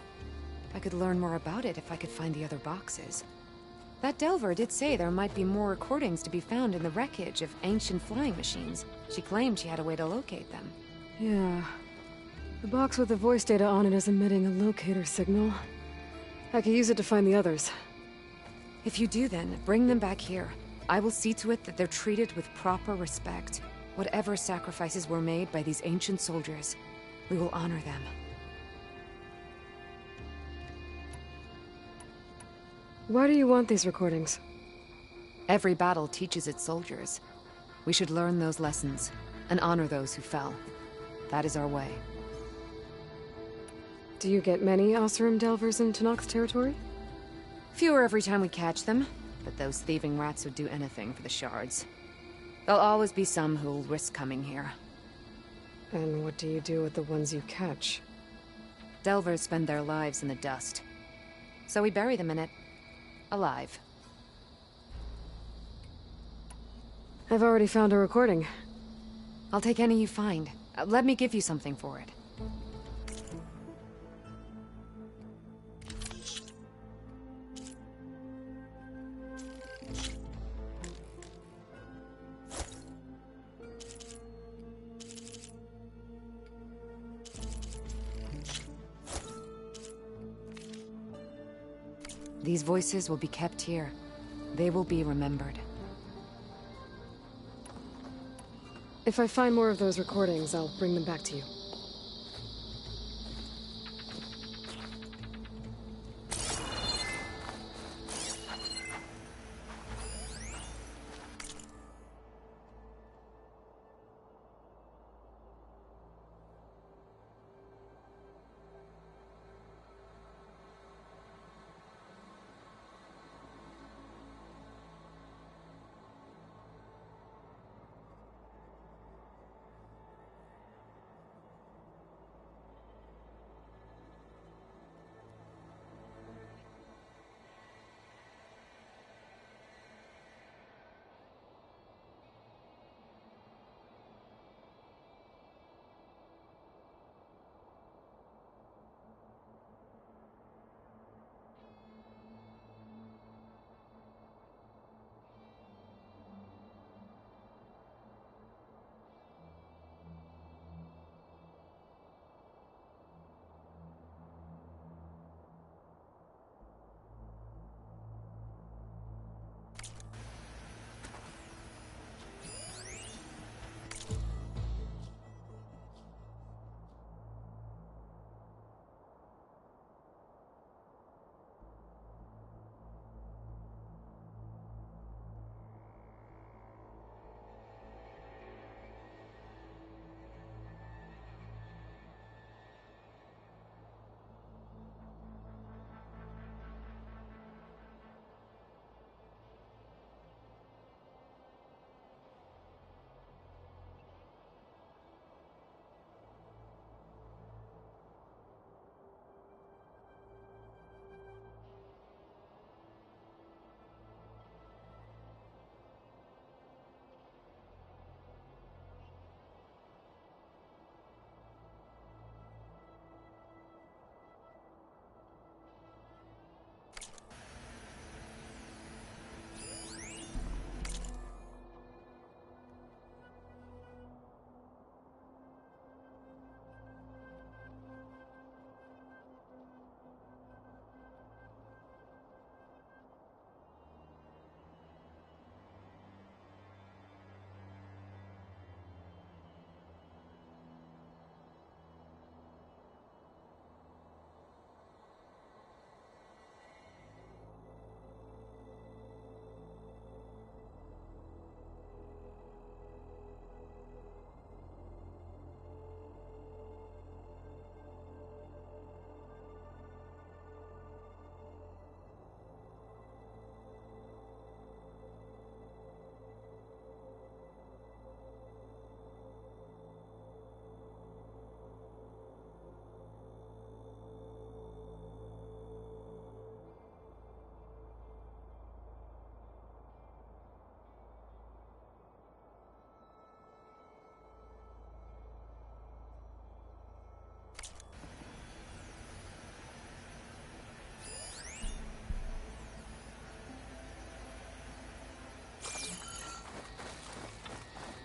I could learn more about it if I could find the other boxes. That Delver did say there might be more recordings to be found in the wreckage of ancient flying machines. She claimed she had a way to locate them. Yeah. The box with the voice data on it is emitting a locator signal. I could use it to find the others. If you do then, bring them back here. I will see to it that they're treated with proper respect. Whatever sacrifices were made by these ancient soldiers, we will honor them. Why do you want these recordings? Every battle teaches its soldiers. We should learn those lessons, and honor those who fell. That is our way. Do you get many Oseram Delvers in Tenakth territory? Fewer every time we catch them, but those thieving rats would do anything for the shards. There'll always be some who'll risk coming here. And what do you do with the ones you catch? Delvers spend their lives in the dust. So we bury them in it. Alive. I've already found a recording. I'll take any you find. Let me give you something for it. These voices will be kept here. They will be remembered. If I find more of those recordings, I'll bring them back to you.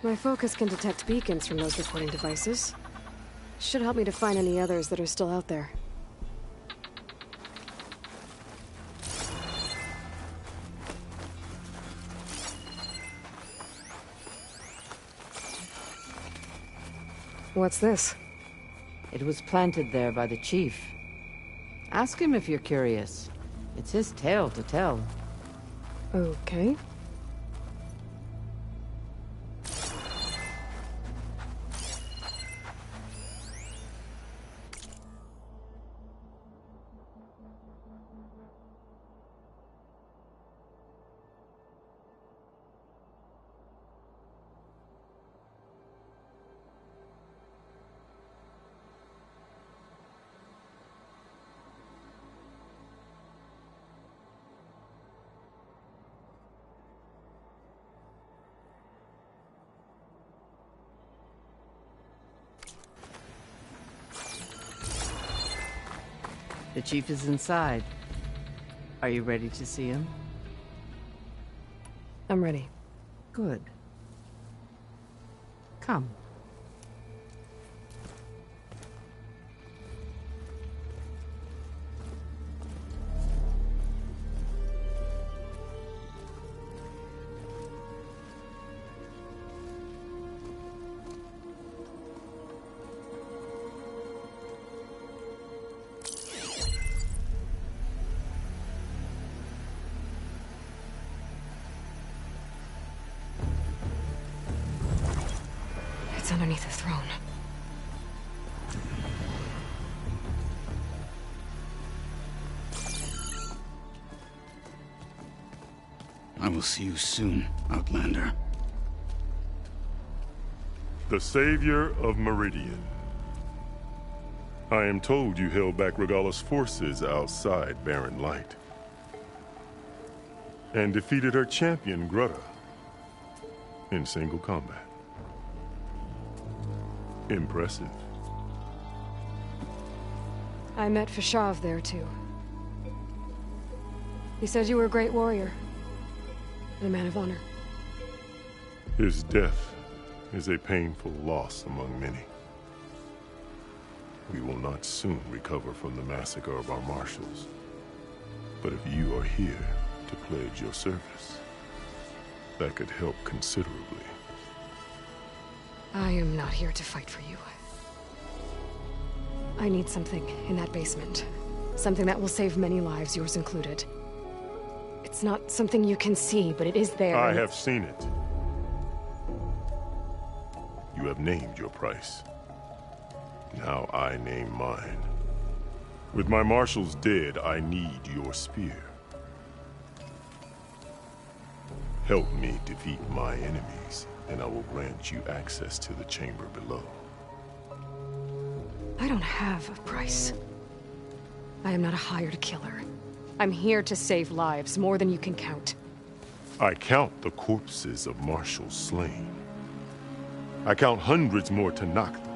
My focus can detect beacons from those recording devices. Should help me to find any others that are still out there. What's this? It was planted there by the chief. Ask him if you're curious. It's his tale to tell. Okay. The chief is inside. Are you ready to see him? I'm ready. Good. Come. It's underneath the throne. I will see you soon, Outlander. The Savior of Meridian. I am told you held back Regalla's forces outside Barren Light. And defeated her champion, Grudda, in single combat. Impressive. I met Fashav there, too. He said you were a great warrior. And a man of honor. His death is a painful loss among many. We will not soon recover from the massacre of our marshals. But if you are here to pledge your service, that could help considerably. I am not here to fight for you. I need something in that basement. Something that will save many lives, yours included. It's not something you can see, but it is there. I have seen it. You have named your price. Now I name mine. With my marshals dead, I need your spear. Help me defeat my enemies, and I will grant you access to the chamber below. I don't have a price. I am not a hired killer. I'm here to save lives, more than you can count. I count the corpses of marshals slain. I count hundreds more Tenakth,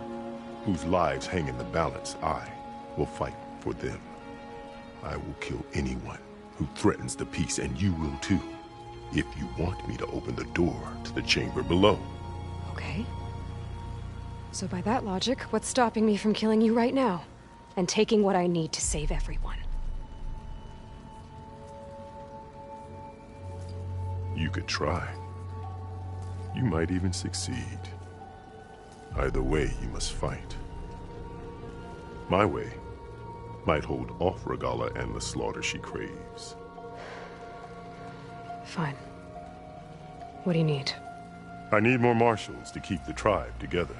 whose lives hang in the balance. I will fight for them. I will kill anyone who threatens the peace, and you will too, if you want me to open the door to the chamber below. Okay. So by that logic, what's stopping me from killing you right now? And taking what I need to save everyone? You could try. You might even succeed. Either way, you must fight. My way might hold off Regalla and the slaughter she craves. Fine. What do you need? I need more marshals to keep the tribe together.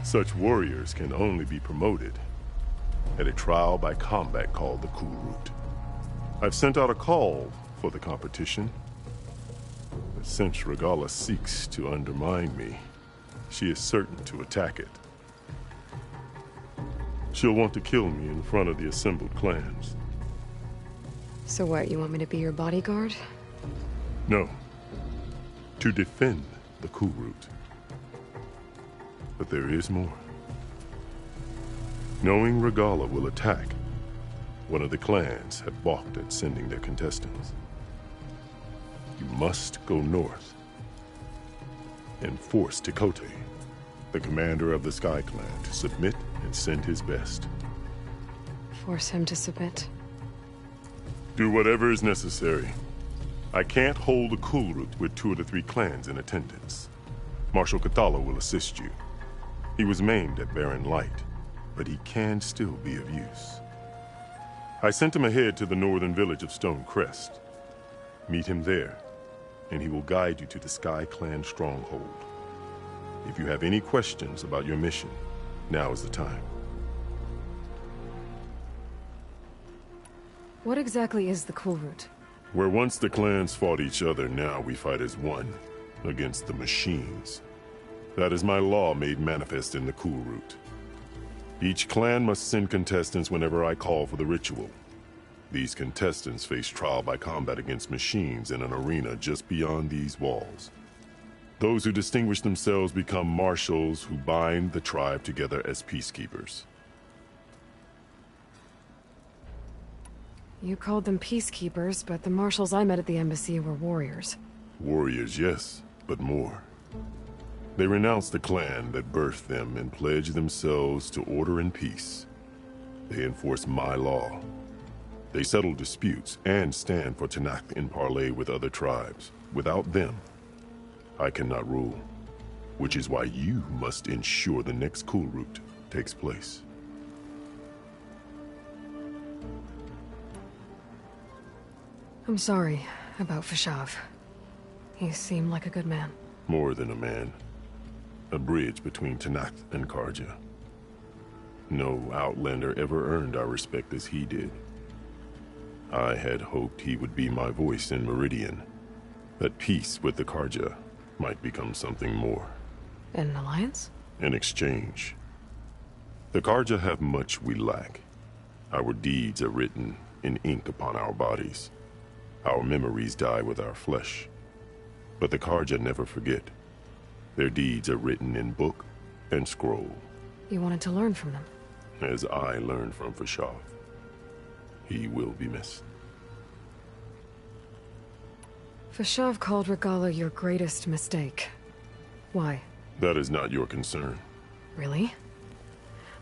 Such warriors can only be promoted at a trial by combat called the Kulrut. I've sent out a call for the competition. But since Regalla seeks to undermine me, she is certain to attack it. She'll want to kill me in front of the assembled clans. So what, you want me to be your bodyguard? No. To defend the Kulrut. But there is more. Knowing Regalla will attack, one of the clans have balked at sending their contestants. You must go north and force Tekotteh the commander of the Sky Clan, to submit and send his best. Force him to submit. Do whatever is necessary. I can't hold a Kulrut with 2 of the 3 clans in attendance. Marshal Kotallo will assist you. He was maimed at Barren Light, but he can still be of use. I sent him ahead to the northern village of Stone Crest. Meet him there, and he will guide you to the Sky Clan stronghold. If you have any questions about your mission, now is the time. What exactly is the Kulrut? Where once the clans fought each other, now we fight as one, against the machines. That is my law made manifest in the Kulrut. Each clan must send contestants whenever I call for the ritual. These contestants face trial by combat against machines in an arena just beyond these walls. Those who distinguish themselves become marshals who bind the tribe together as peacekeepers. You called them peacekeepers, but the marshals I met at the embassy were warriors. Warriors, yes, but more. They renounce the clan that birthed them and pledge themselves to order and peace. They enforce my law. They settle disputes and stand for Tenakth in parley with other tribes. Without them, I cannot rule. Which is why you must ensure the next Kulrut takes place. I'm sorry about Fashav. He seemed like a good man. More than a man. A bridge between Tenakth and Carja. No Outlander ever earned our respect as he did. I had hoped he would be my voice in Meridian. That peace with the Carja might become something more. An alliance? In exchange. The Carja have much we lack. Our deeds are written in ink upon our bodies. Our memories die with our flesh. But the Carja never forget. Their deeds are written in book and scroll. You wanted to learn from them? As I learned from Fashav. He will be missed. Fashav called Regalla your greatest mistake. Why? That is not your concern. Really?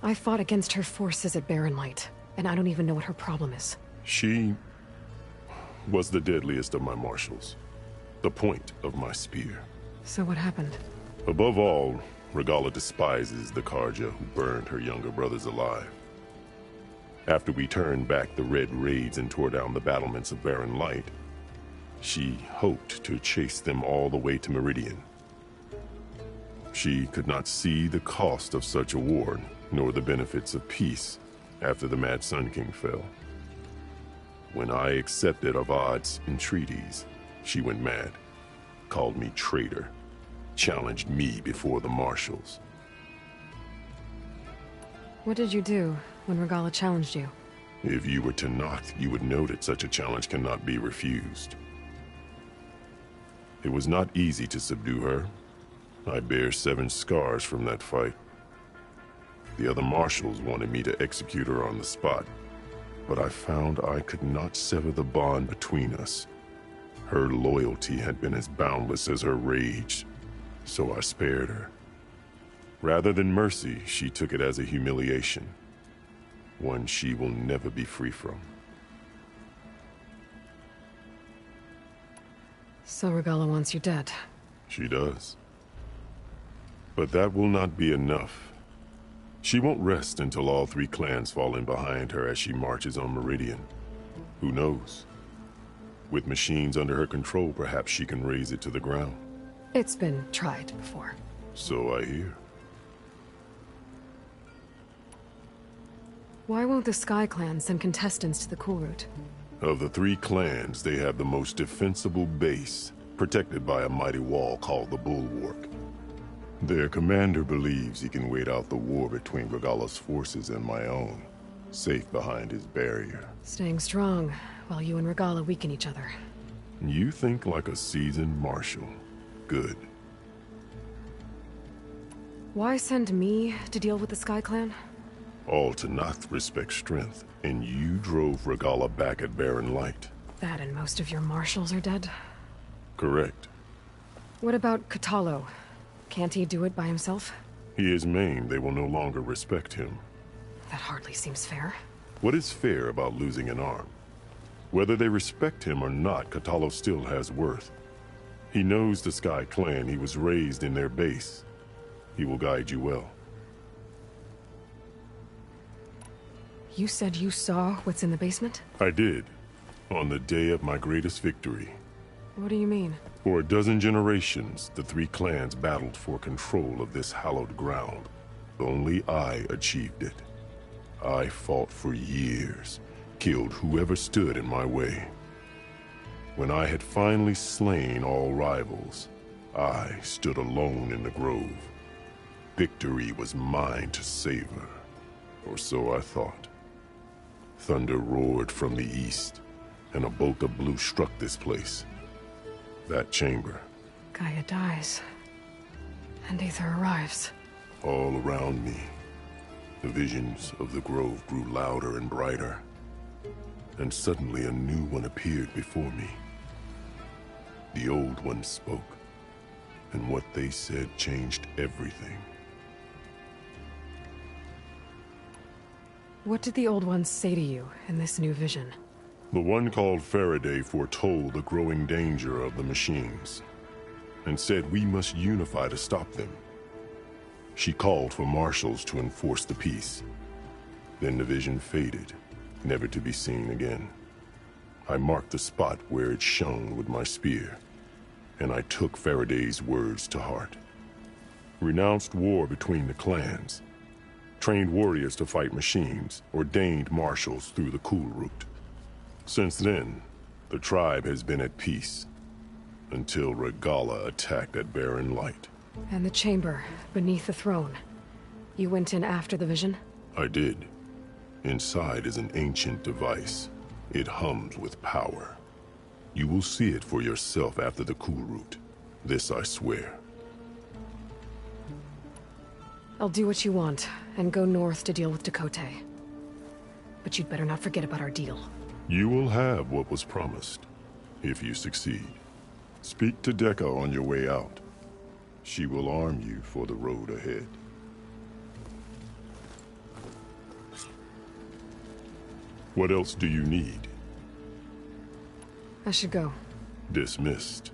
I fought against her forces at Barren Light, and I don't even know what her problem is. She was the deadliest of my marshals. The point of my spear. So what happened? Above all, Regalla despises the Carja who burned her younger brothers alive. After we turned back the Red Raids and tore down the battlements of Barren Light, she hoped to chase them all the way to Meridian. She could not see the cost of such a war, nor the benefits of peace after the Mad Sun King fell. When I accepted Avad's entreaties, she went mad, called me traitor, challenged me before the marshals. What did you do when Regalla challenged you? If you were Tenakth, you would know that such a challenge cannot be refused. It was not easy to subdue her. I bear 7 scars from that fight. The other marshals wanted me to execute her on the spot, but I found I could not sever the bond between us. Her loyalty had been as boundless as her rage, so I spared her. Rather than mercy, she took it as a humiliation, one she will never be free from. So Regalla wants you dead. She does. But that will not be enough. She won't rest until all 3 clans fall in behind her as she marches on Meridian. Who knows? With machines under her control, perhaps she can raise it to the ground. It's been tried before. So I hear. Why won't the Sky Clan send contestants to the Kulrut? Of the 3 clans, they have the most defensible base, protected by a mighty wall called the Bulwark. Their commander believes he can wait out the war between Regalla's forces and my own, safe behind his barrier. Staying strong, while you and Regalla weaken each other. You think like a seasoned marshal. Good. Why send me to deal with the Sky Clan? All Tenakth respect strength, and you drove Regalla back at Barren Light. That and most of your marshals are dead? Correct. What about Kotallo? Can't he do it by himself? He is maimed, they will no longer respect him. That hardly seems fair. What is fair about losing an arm? Whether they respect him or not, Kotallo still has worth. He knows the Sky Clan. He was raised in their base. He will guide you well. You said you saw what's in the basement? I did, on the day of my greatest victory. What do you mean? For a dozen generations, the three clans battled for control of this hallowed ground. Only I achieved it. I fought for years, killed whoever stood in my way. When I had finally slain all rivals, I stood alone in the grove. Victory was mine to savor, or so I thought. Thunder roared from the east, and a bolt of blue struck this place. That chamber. Gaia dies, and Aether arrives. All around me, the visions of the grove grew louder and brighter, and suddenly a new one appeared before me. The old one spoke, and what they said changed everything. What did the Old Ones say to you in this new vision? The one called Faraday foretold the growing danger of the machines, and said we must unify to stop them. She called for marshals to enforce the peace. Then the vision faded, never to be seen again. I marked the spot where it shone with my spear, and I took Faraday's words to heart. Renounced war between the clans, trained warriors to fight machines, ordained marshals through the cool route. Since then, the tribe has been at peace, until Regalla attacked at Barren Light. And the chamber, beneath the throne. You went in after the vision? I did. Inside is an ancient device. It hums with power. You will see it for yourself after the cool route. This I swear. I'll do what you want, and go north to deal with Dakota. But you'd better not forget about our deal. You will have what was promised, if you succeed. Speak to Dekka on your way out. She will arm you for the road ahead. What else do you need? I should go. Dismissed.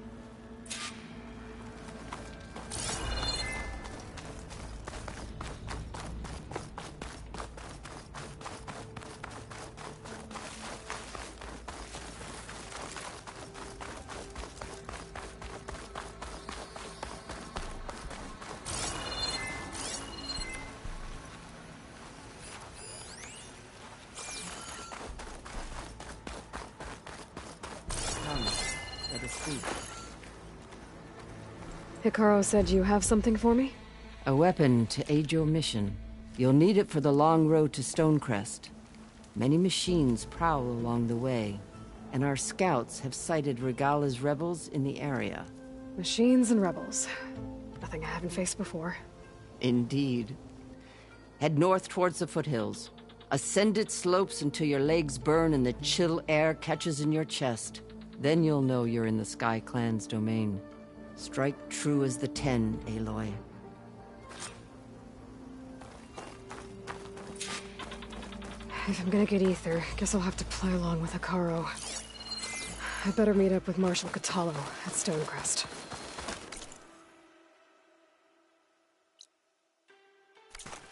Hikaru said you have something for me? A weapon to aid your mission. You'll need it for the long road to Stonecrest. Many machines prowl along the way, and our scouts have sighted Regalla's rebels in the area. Machines and rebels. Nothing I haven't faced before. Indeed. Head north towards the foothills. Ascend its slopes until your legs burn and the chill air catches in your chest. Then you'll know you're in the Sky Clan's domain. Strike true as the 10, Aloy. If I'm gonna get Aether, guess I'll have to play along with Hikaru. I better meet up with Marshal Kotallo at Stonecrest.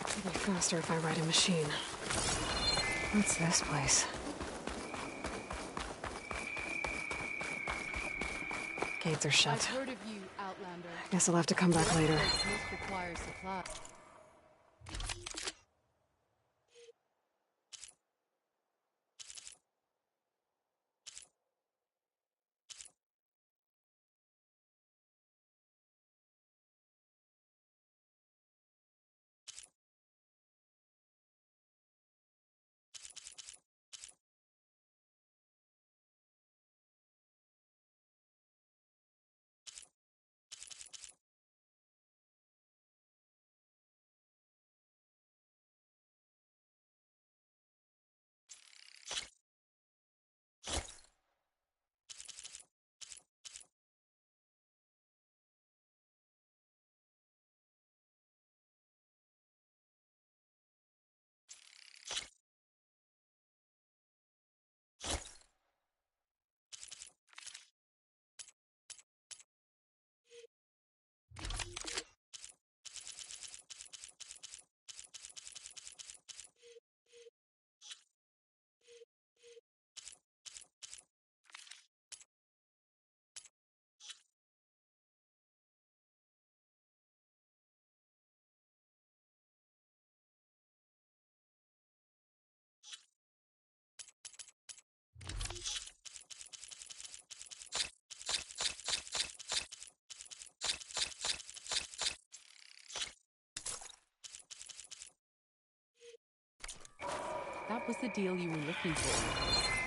It'll be faster if I ride a machine. What's this place? Gates are shut. I've heard of you, Outlander. Guess I'll have to come back later. Most require supply. That was the deal you were looking for.